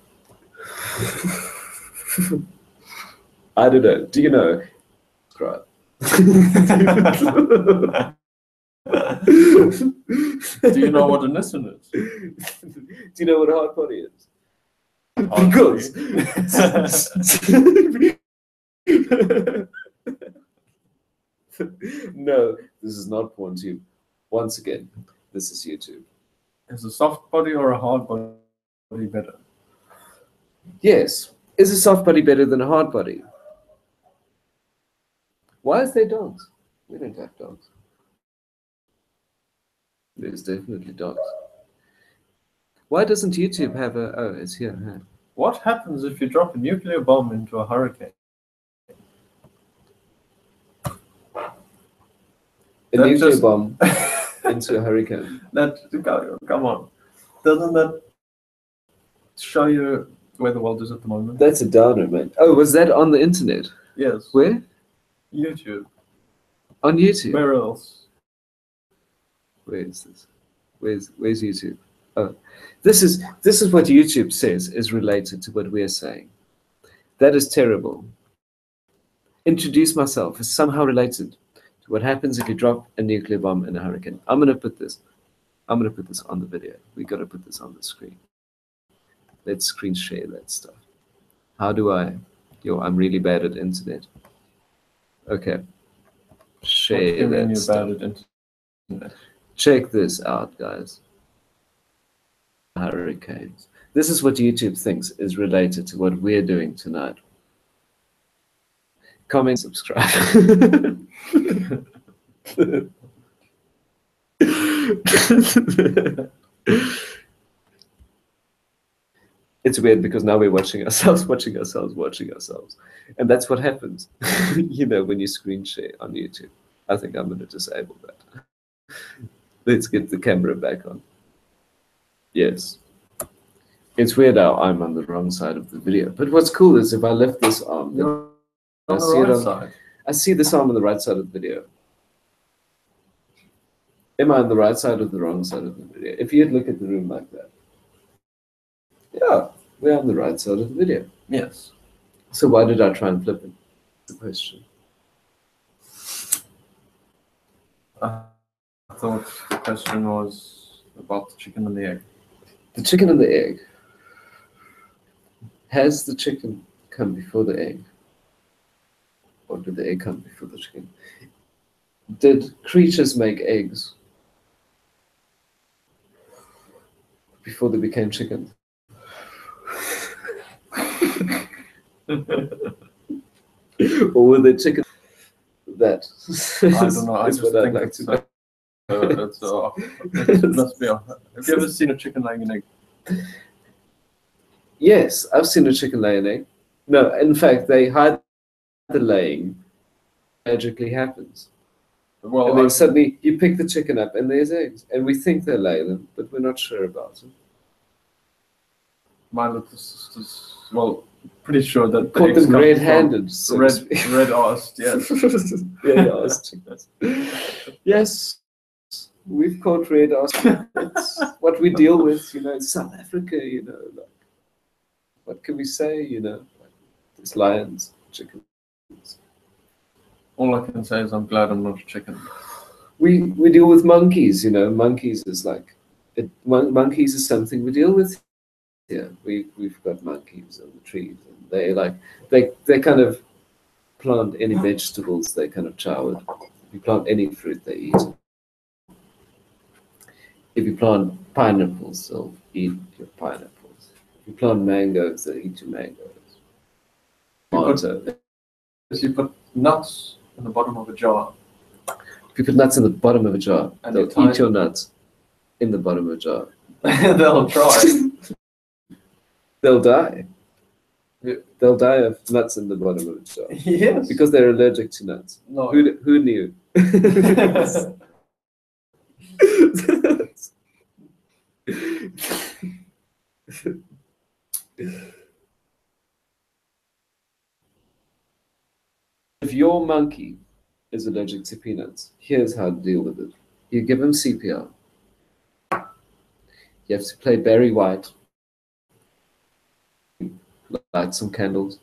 I don't know. Do you know? Subscribe. Do you know what a Nissan is? Do you know what a hardbody is? Hardbody. No, this is not PornTube. Once again, this is YouTube. Is a soft body or a hard body better? Yes. Is a soft body better than a hard body? Why is there dogs? We don't have dogs. There's definitely dogs. Why doesn't YouTube have a... Oh, it's here. Huh? What happens if you drop a nuclear bomb into a hurricane? A nuclear bomb into a hurricane. Come on. Doesn't that show you where the world is at the moment? That's a downer, man. Oh, was that on the internet? Yes. Where? YouTube. On YouTube? Where else? Where is this? Where's YouTube? Oh, this is what YouTube says is related to what we're saying. That is terrible. Introduce myself is somehow related to what happens if you drop a nuclear bomb in a hurricane. I'm going to put this on the video. We got to put this on the screen. Let's screen share that stuff. How do I? I'm really bad at internet. Okay. Share that stuff. Check this out, guys. Hurricanes. This is what YouTube thinks is related to what we're doing tonight. Comment, subscribe. It's weird because now we're watching ourselves, and that's what happens, when you screen share on YouTube. I think I'm going to disable that. Let's get the camera back on. Yes. It's weird how I'm on the wrong side of the video. But what's cool is if I lift this arm, I see this arm on the right side of the video. Am I on the right side or the wrong side of the video? If you'd look at the room like that. Yeah, we're on the right side of the video. Yes. So why did I try and flip it? That's the question. I thought the question was about the chicken and the egg. The chicken and the egg. Has the chicken come before the egg? Or did the egg come before the chicken? Did creatures make eggs before they became chickens? Or were they chickens? That I don't know. I is just what I'd think like it's, to know. it must be. Have you ever seen a chicken laying an egg? Yes, I've seen a chicken lay an egg. No, in fact, they hide the laying. Magically happens. Well, and then suddenly you pick the chicken up and there's eggs. And we think they lay them, but we're not sure about it. My little sister's, well, pretty sure that Caught them red-handed. So red-arsed, yes. Red-arsed chickens. Yes, we've caught red-arsed chickens. What we deal with, in South Africa, like, what can we say, like, there's lions, chickens. All I can say is I'm glad I'm not a chicken. We deal with monkeys, monkeys is like, monkeys is something we deal with here. We've got monkeys on the trees, and they kind of plant any vegetables, they kind of chow it. If you plant any fruit, they eat it. If you plant pineapples, they'll eat your pineapples. If you plant mangoes, they'll eat your mangoes. If you put nuts in the bottom of a jar. If you put nuts in the bottom of a jar, and they'll eat your nuts in the bottom of a jar. They'll try. They'll die. They'll die of nuts in the bottom of a jar. Yes. Because they're allergic to nuts. No. Who knew? If your monkey is allergic to peanuts, here's how to deal with it. You give him CPR. You have to play Barry White, light some candles,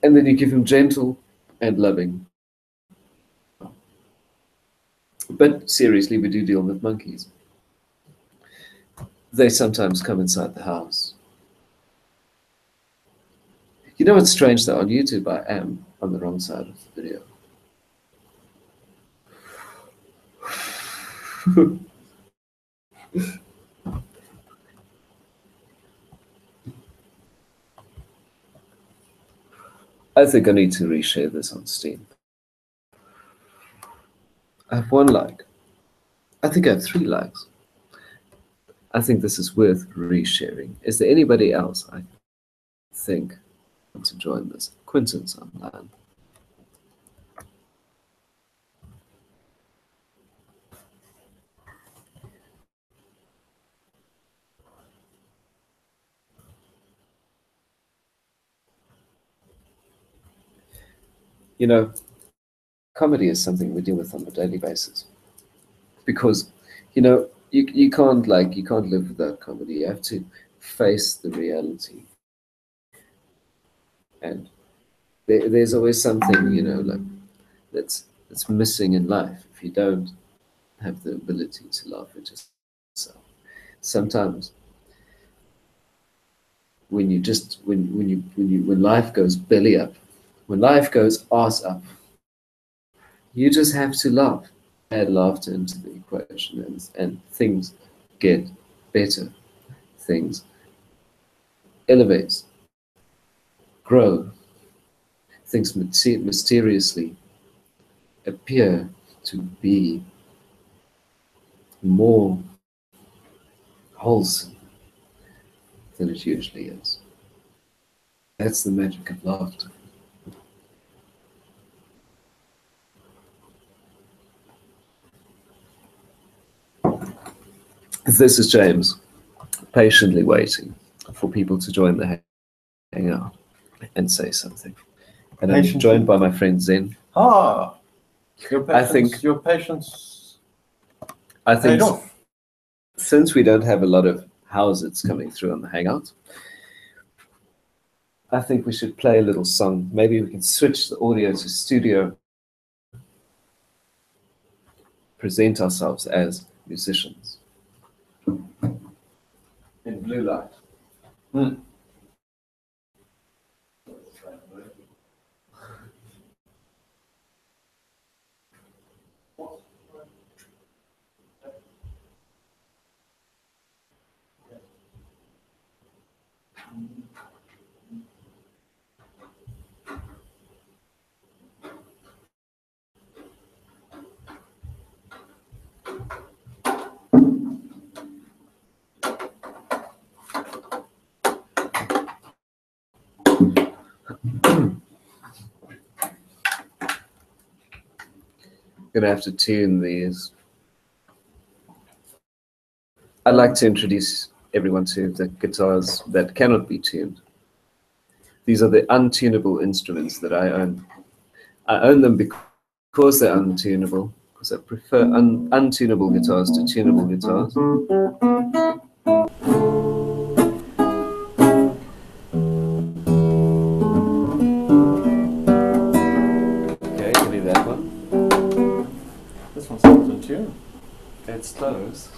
and then you give him gentle and loving. But seriously, we do deal with monkeys. They sometimes come inside the house. You know what's strange though? On YouTube, I am on the wrong side of the video. I think I need to reshare this on Steam. I have 1 like. I think I have 3 likes. I think this is worth resharing. Is there anybody else I think wants to join this? Quinton's online. Comedy is something we deal with on a daily basis. Because, you can't live without comedy. You have to face the reality And there's always something, you know, like that's missing in life if you don't have the ability to laugh at yourself. Sometimes when you just when life goes belly up, when life goes arse up, you just have to laugh. Add laughter into the equation, and things get better. Things elevate, grow. Things mysteriously appear to be more wholesome than it usually is. That's the magic of laughter. This is James, patiently waiting for people to join the hangout and say something. And I'm joined by my friend Zen. Ah, your patience paid off. Since we don't have a lot of houses coming through on the hangout, I think we should play a little song. Maybe we can switch the audio to studio, present ourselves as musicians in blue light. Gonna have to tune these. I'd like to introduce everyone to the guitars that cannot be tuned. These are the untunable instruments that I own. I own them because they're untunable, because I prefer untunable guitars to tunable guitars. Okay, give me that one. This one sounds in tune. It's close.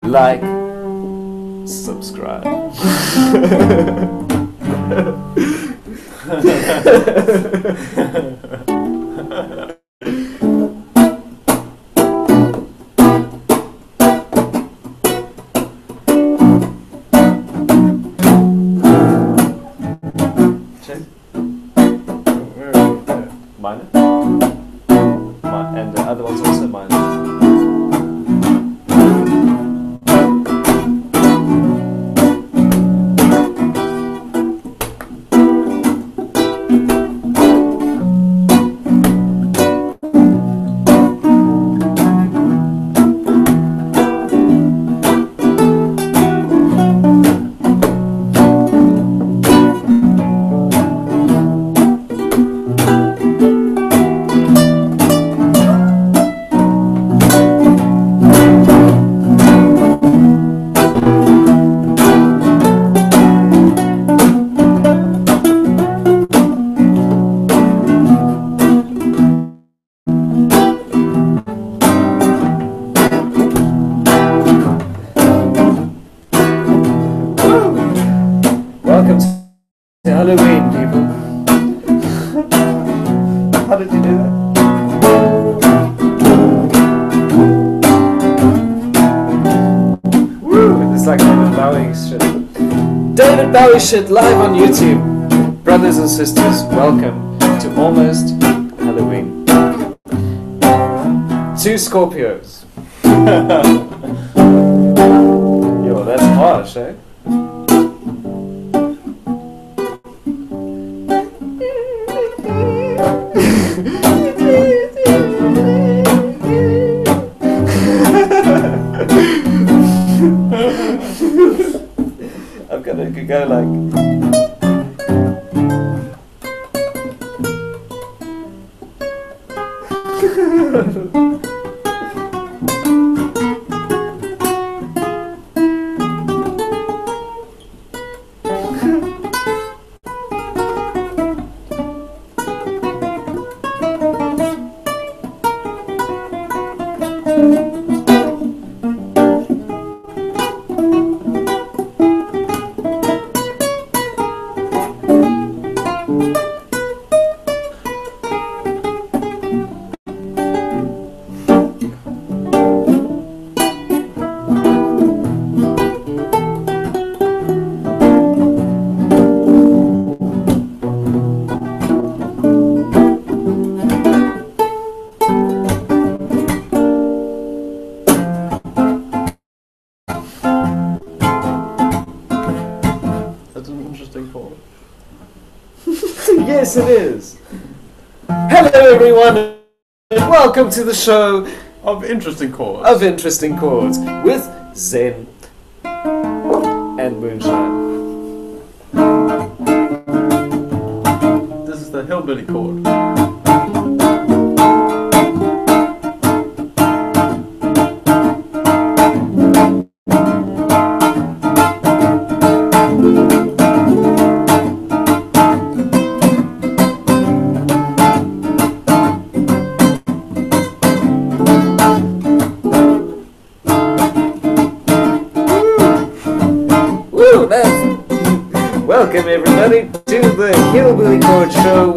Like, subscribe. Minor? And the other one's also minor. Welcome to Halloween, people. How did you do that? Woo! It's like David Bowie shit. David Bowie shit live on YouTube. Brothers and sisters, welcome to Almost Halloween. 2 Scorpios. Yo, that's harsh, eh? I'm gonna go like. Yes, it is. Hello, everyone, and welcome to the show Of interesting chords. of Interesting Chords with Zen and Moonshine. This is the hillbilly chord.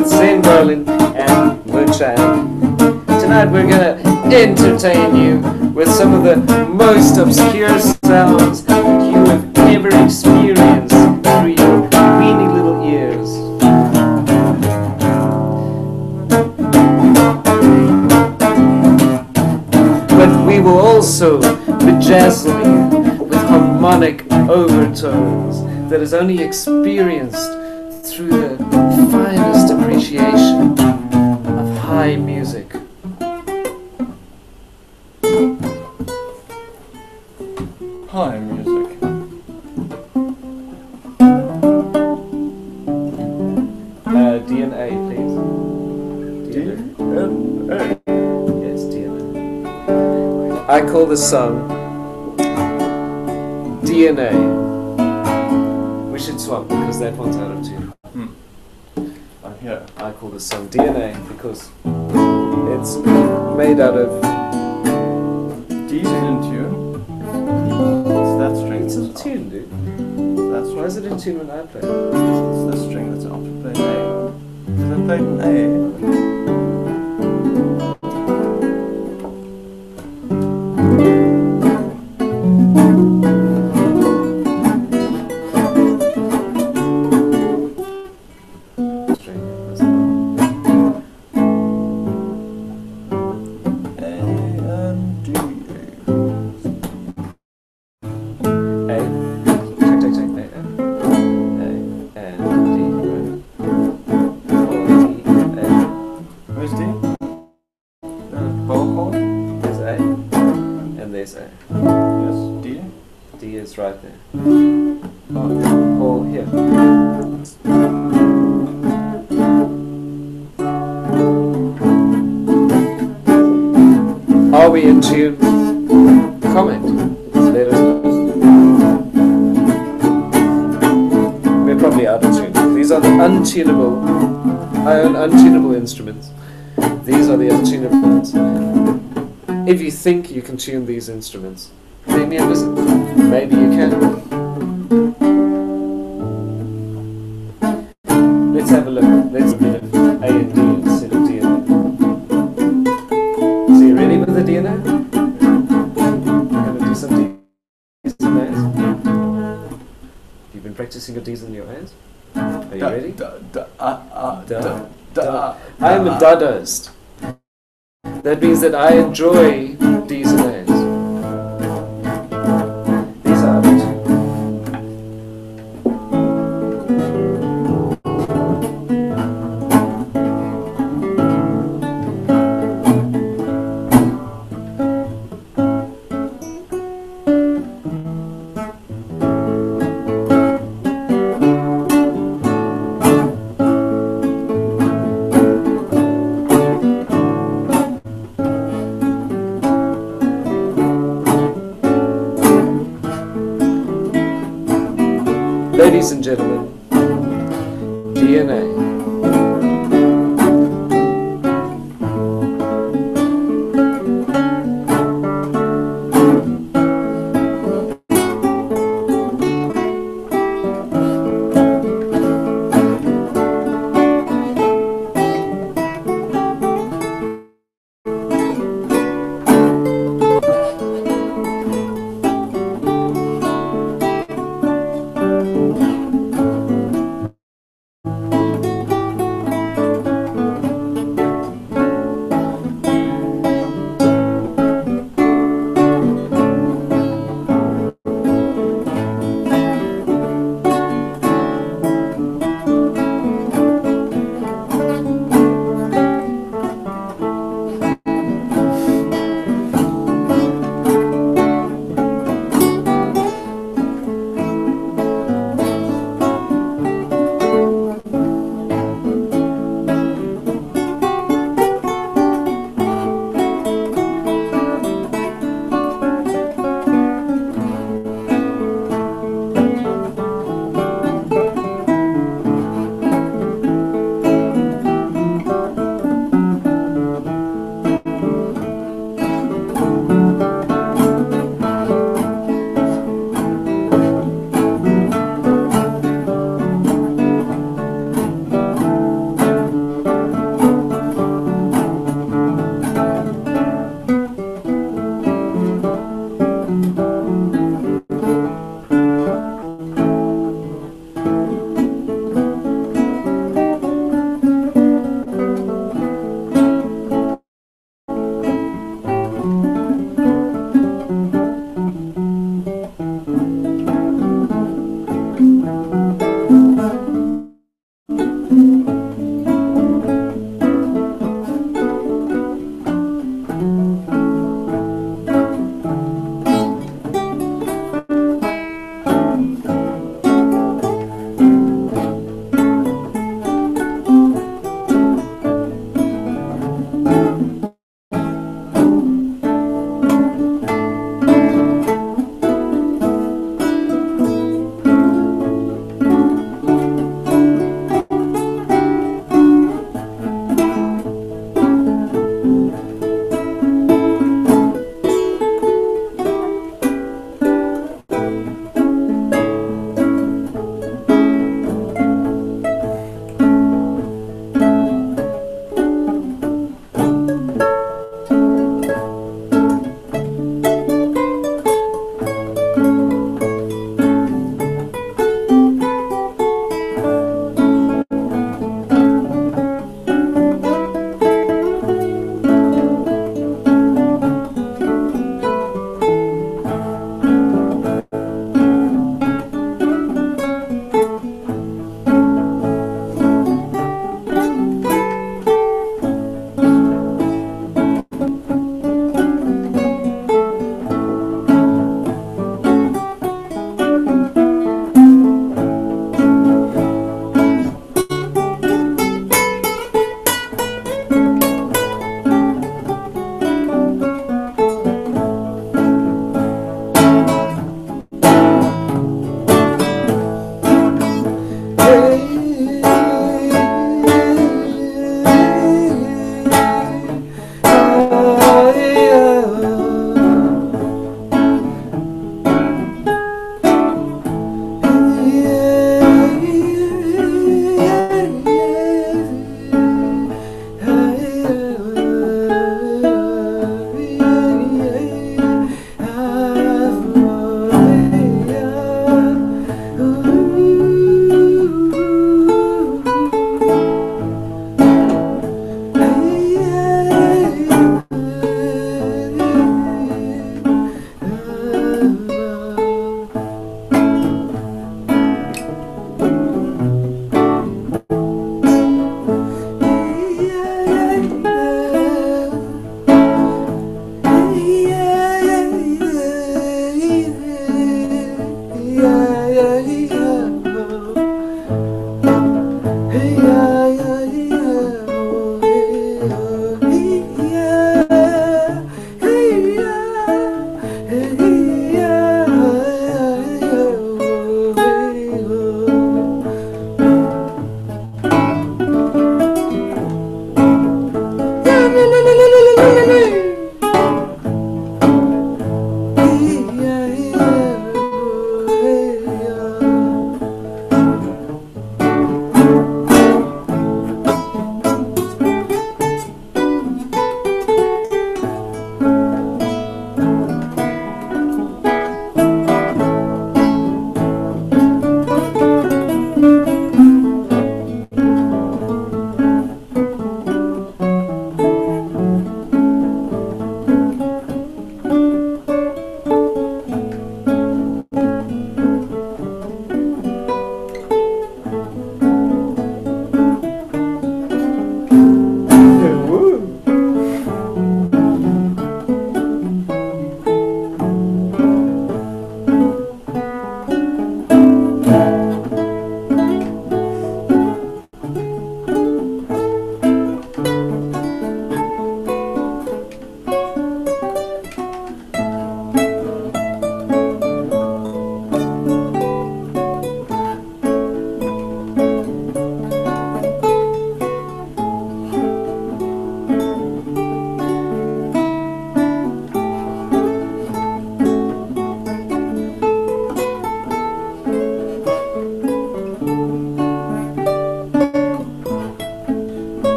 with Zen Garland and Wuchan. Tonight we're gonna entertain you with some of the most obscure sounds you have ever experienced through your weeny little ears. But we will also bedazzle you with harmonic overtones that is only experienced through the finest appreciation of high music. High music. DNA, please. DNA. Yes, DNA. I call the song DNA. We should swap because that one's out of tune. Yeah. I call the song DNA because it's made out of. D's in tune. It's that string. It's in tune, dude. That's Why is it in tune when I play? It's the string that's often played in A. Is it played in A? Right there. Or here. Are we in tune? Comment. Let us know. We're probably out of tune. These are the untunable. I own untunable instruments. These are the untunable ones. If you think you can tune these instruments, pay me a visit. Maybe you can. Let's have a look. Let's get it A and D instead of DNA. So you ready with the DNA? We're going to do some D's and A's. You've been practicing your D's and your A's? Are you ready? I am a Dadaist. That means that I enjoy D's and A's. Ladies and gentlemen, DNA.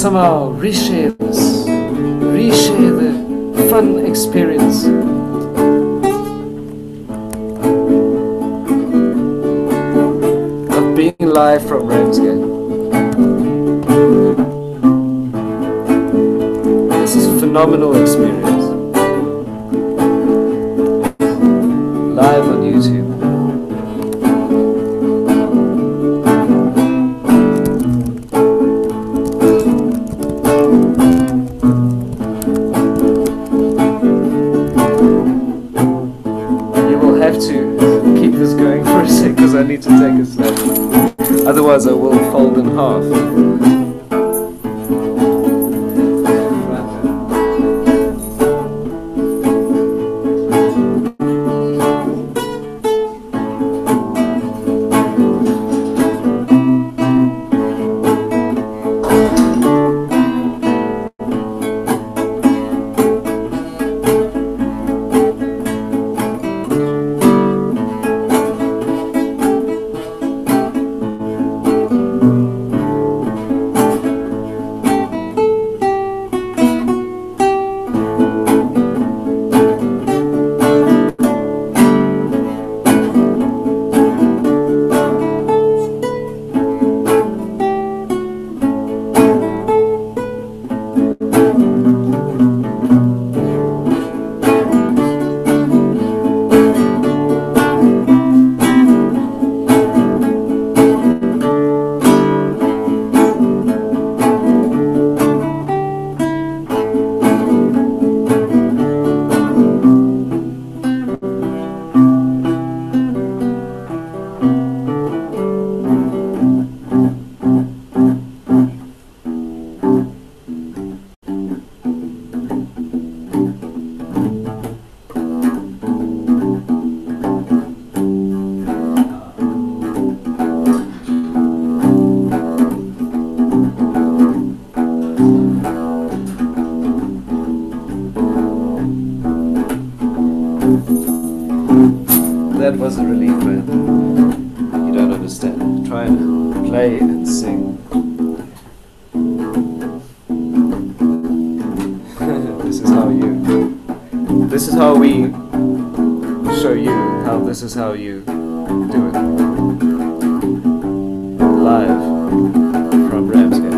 somehow reshare this, reshare the fun experience of being live from Ramsgate. This is a phenomenal experience. Live on YouTube. You will have to keep this going for a sec because I need to take a snap. Otherwise I will fold in half. That was a relief, man. You don't understand. Try and play and sing. This is how we show you how this is how you do it. Live from Ramsgate.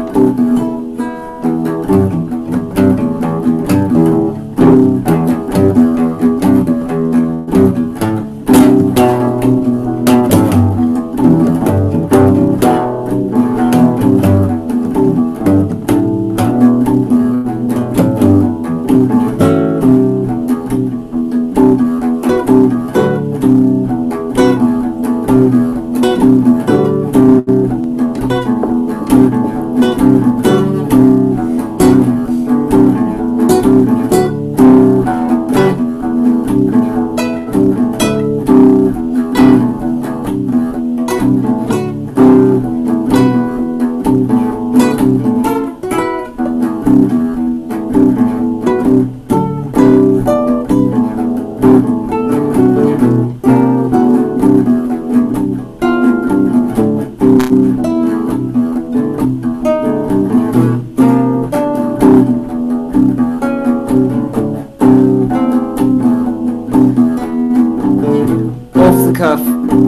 Cuff,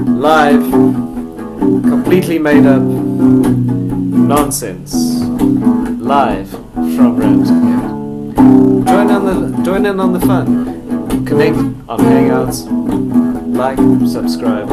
live, completely made up nonsense, live from Ramsgate. Join in on the fun. Connect on Hangouts. Like, subscribe.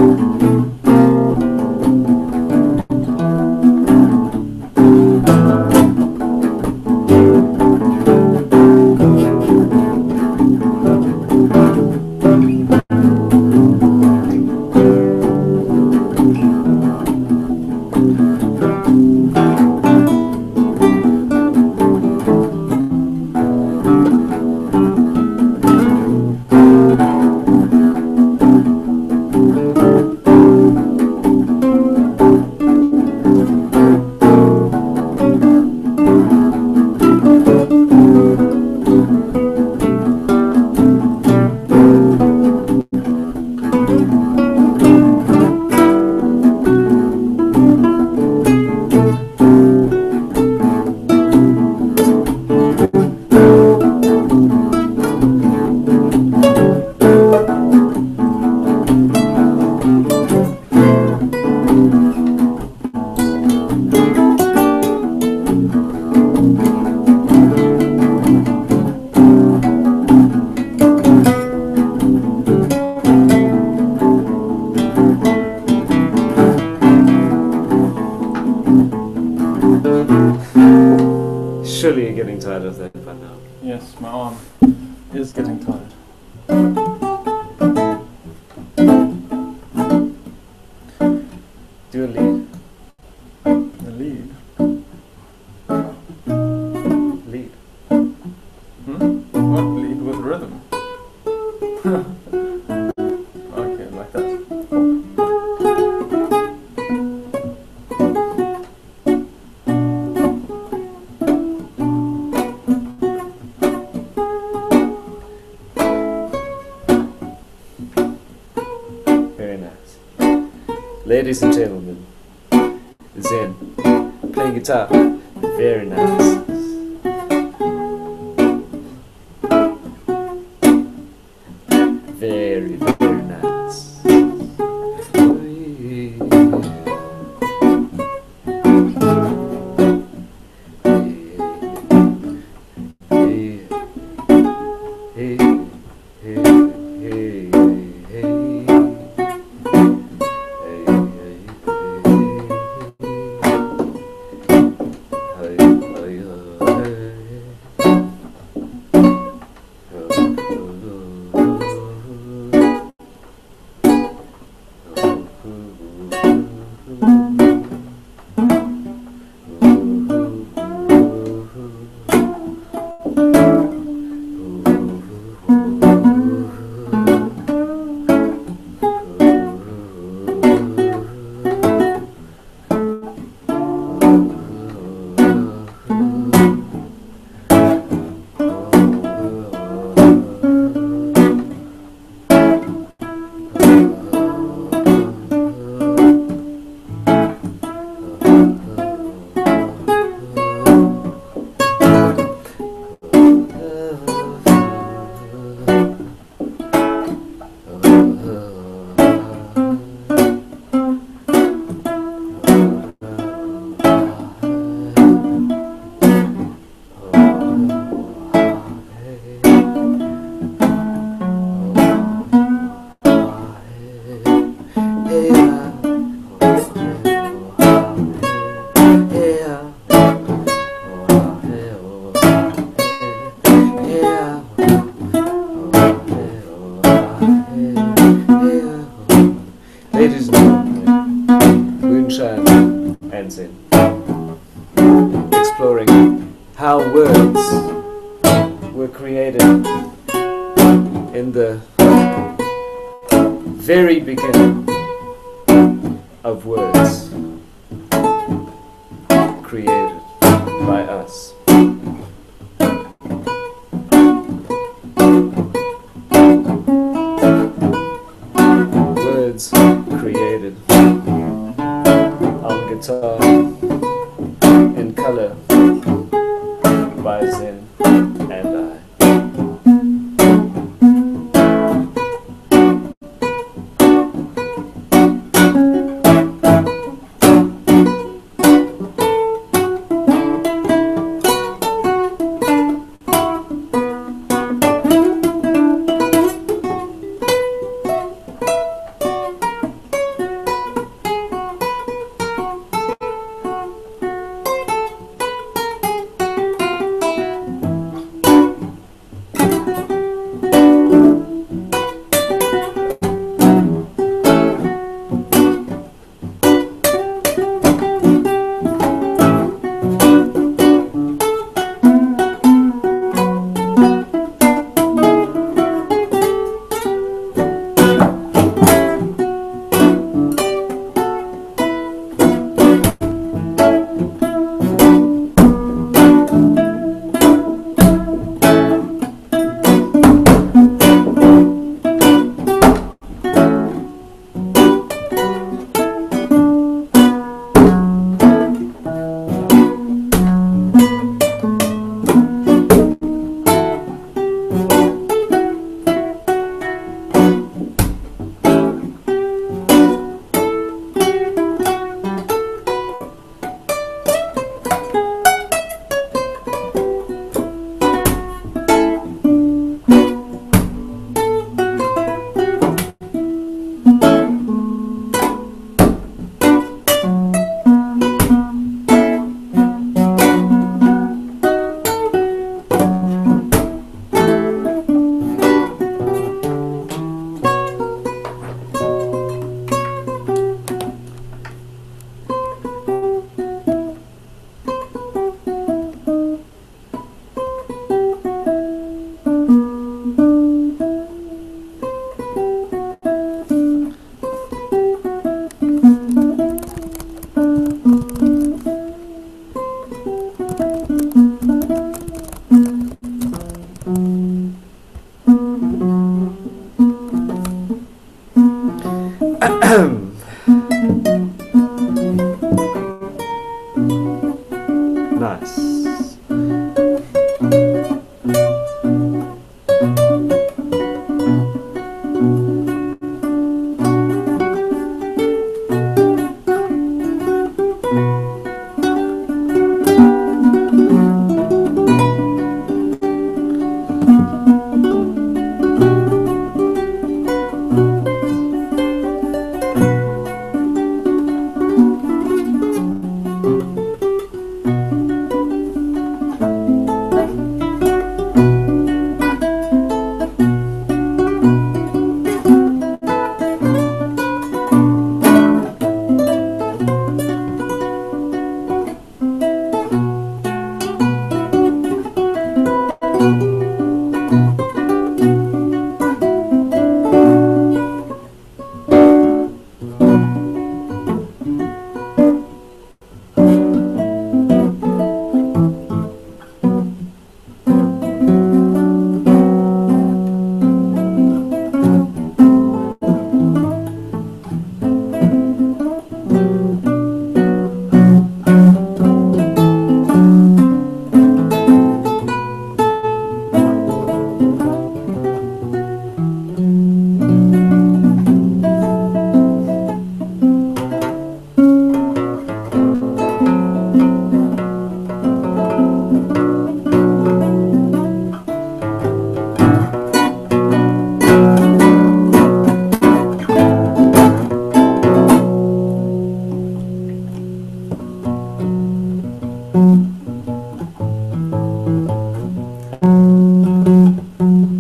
surely you're getting tired of that by now. Yes, my arm is getting tired. Do a lead. The lead. Lead. What lead with rhythm? Okay, like that. Very nice. Ladies and gentlemen, Zen playing guitar. Very nice. Very, very nice. Ladies and gentlemen, Moonshine and Zen, exploring how words were created in the very beginning of words created by us. Words created on guitar in color by Zen and I.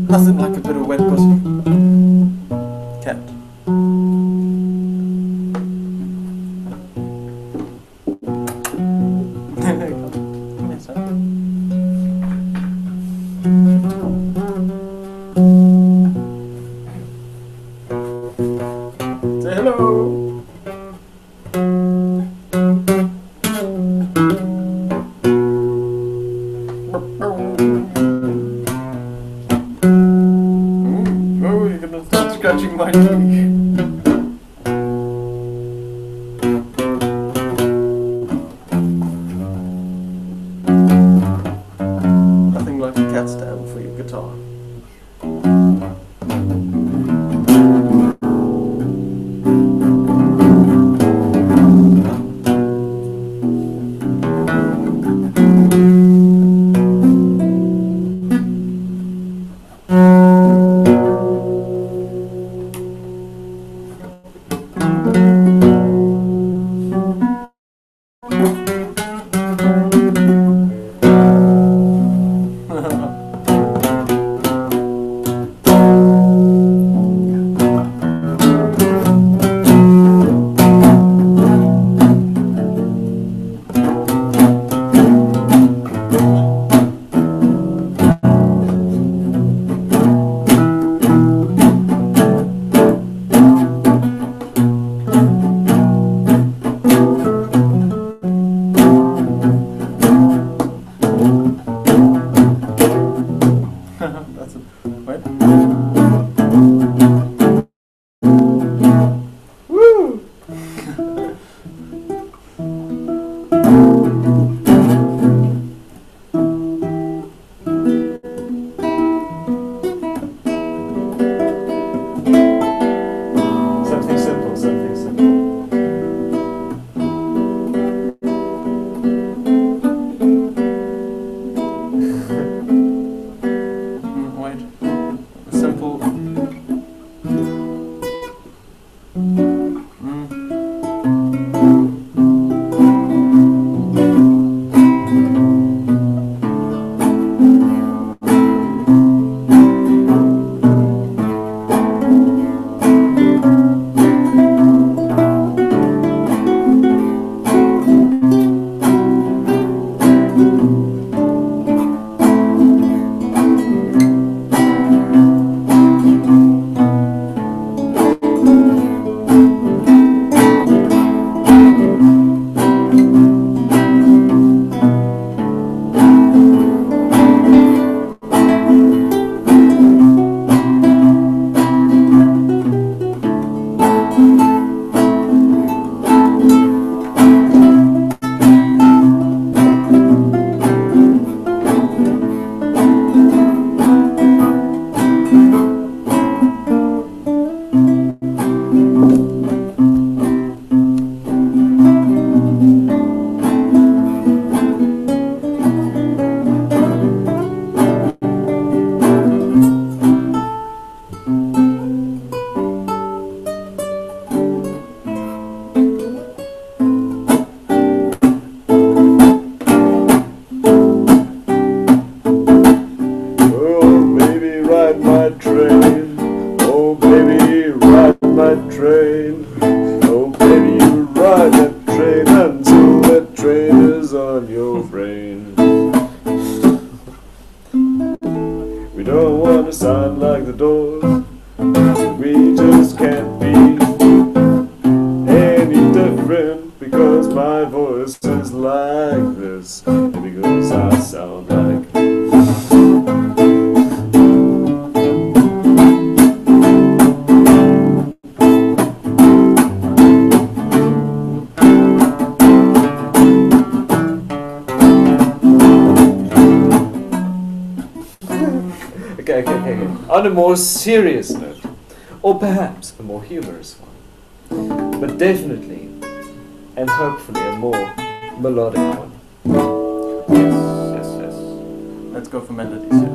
Nothing like a bit of wet pussy. Cat. Come here, son. Say hello. Oh, you're gonna start scratching my knee. Nothing like a cat stand for your guitar. That's it. Wait. Woo! Something simple, something simple. Wait. Simple. train. Oh, baby, you ride that train until that train is on your brain. We don't want to sound like the Doors. We just can't be any different because my voice is like this, and because I sound like Okay. On a more serious note, or perhaps a more humorous one, but definitely and hopefully a more melodic one. Yes. Let's go for melodies here.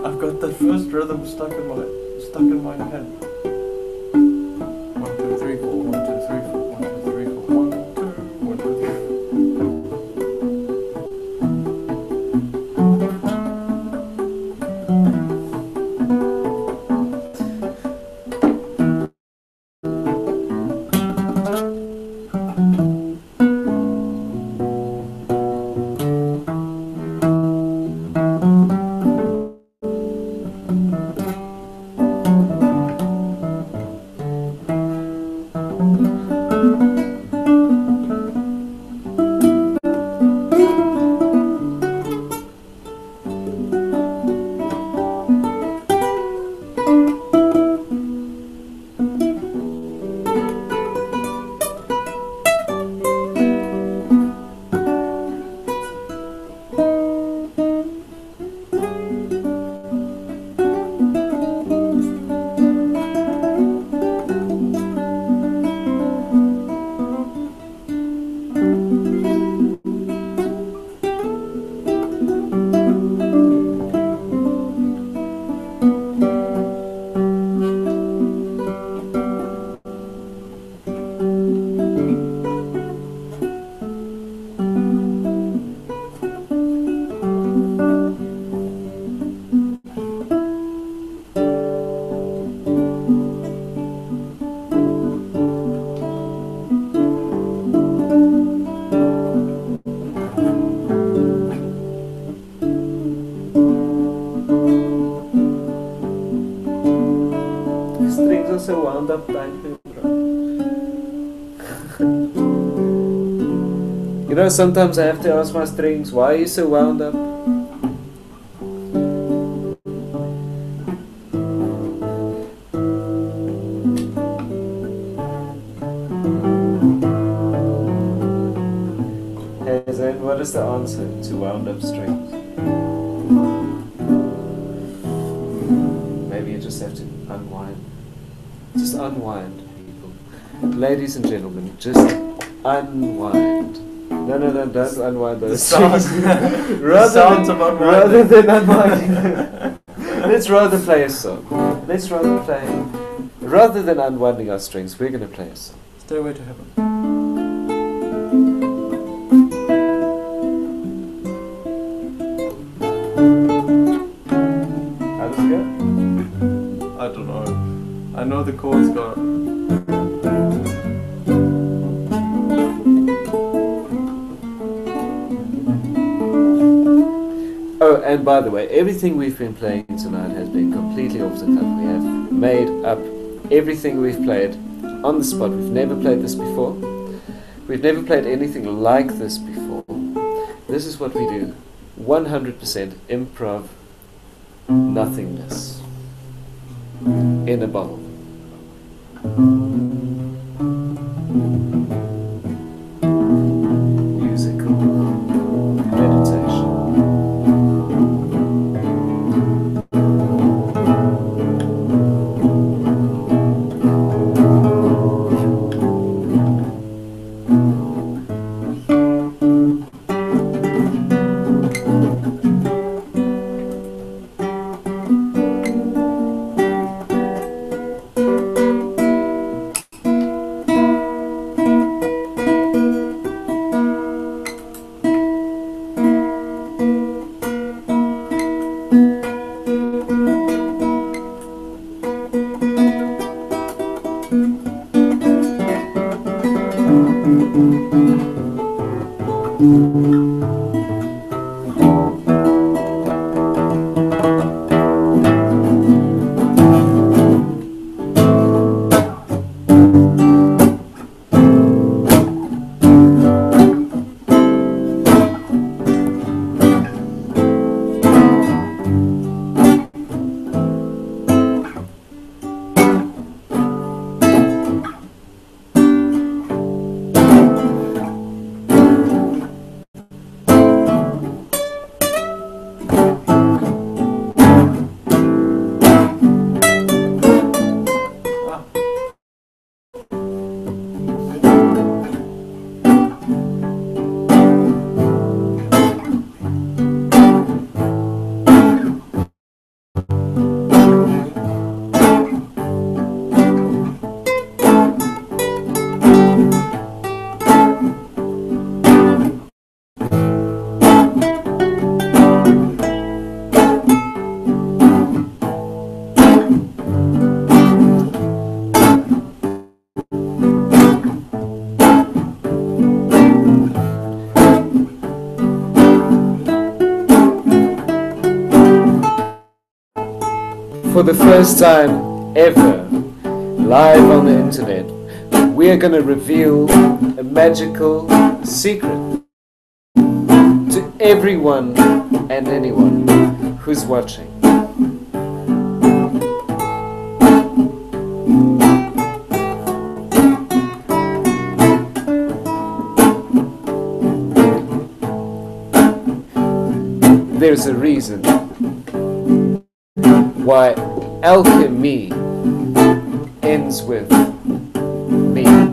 I've got that first rhythm stuck in my head. 1, 2, 3, 4. 1, 2, 3, 4. 1, 2, 3, 4. 1, 2, 1, 2, 3. Strings are so wound up tightly. You know, sometimes I have to ask my strings, why are you so wound up? Hey Zen, what is the answer to wound up strings? Maybe you just have to unwind. Just unwind, people. Ladies and gentlemen, just unwind. No, don't unwind those sounds, rather than unwinding. Let's rather play a song. Rather than unwinding our strings, we're going to play a song. Stairway to Heaven. How does it go? I don't know. I know the chords go. Oh, and by the way, everything we've been playing tonight has been completely off the cuff. We have made up everything we've played on the spot. We've never played this before. We've never played anything like this before. This is what we do. 100% improv nothingness in a bowl. Musical meditation. for the first time ever, live on the internet, we are going to reveal a magical secret to everyone and anyone who's watching. There's a reason why alchemy ends with me.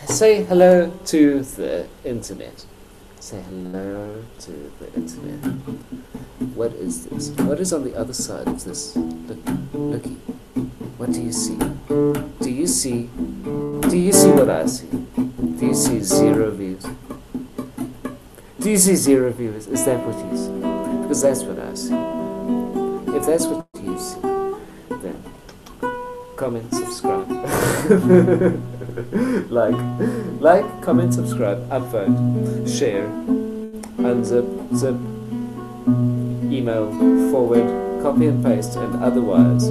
Say hello to the internet. Say hello to the internet. What is this? What is on the other side of this? Looky. What do you see? Do you see what I see? Do you see 0 views? Do you see 0 views? Is that what you see? Because that's what I see. If that's what you see, then comment, subscribe. like, comment, subscribe, upvote, share, unzip, zip, email, forward, copy and paste, and otherwise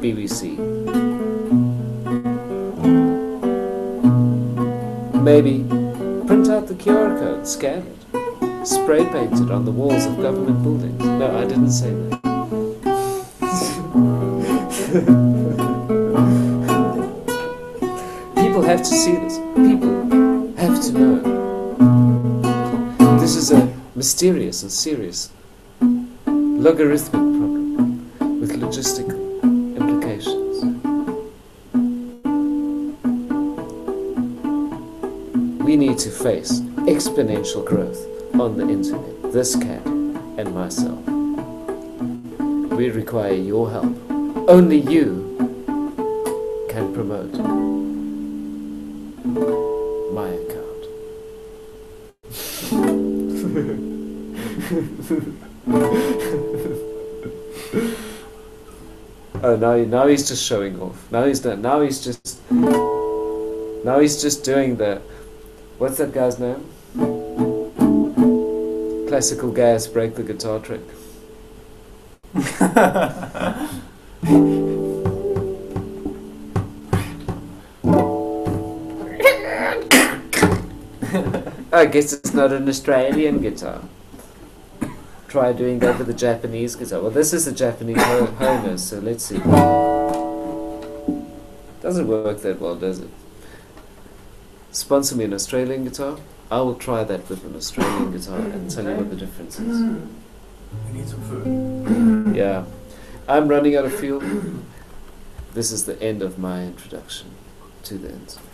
BBC. Maybe print out the QR code, scan it, spray paint it on the walls of government buildings. No, I didn't say that. People have to see this. People have to know. This is a mysterious and serious logarithmic problem with logistical implications. We need to face exponential growth on the internet, this cat and myself. We require your help. Only you can promote my account. Oh, now he's just showing off. Now he's just doing the, what's that guy's name? Classical gas, break the guitar trick. I guess it's not an Australian guitar. Try doing that with a Japanese guitar. Well, this is a Japanese Homer, so let's see. Doesn't work that well, does it? Sponsor me an Australian guitar. I will try that with an Australian guitar and tell you what the difference is. We need some food. Yeah. I'm running out of fuel. This is the end of my introduction to the internet.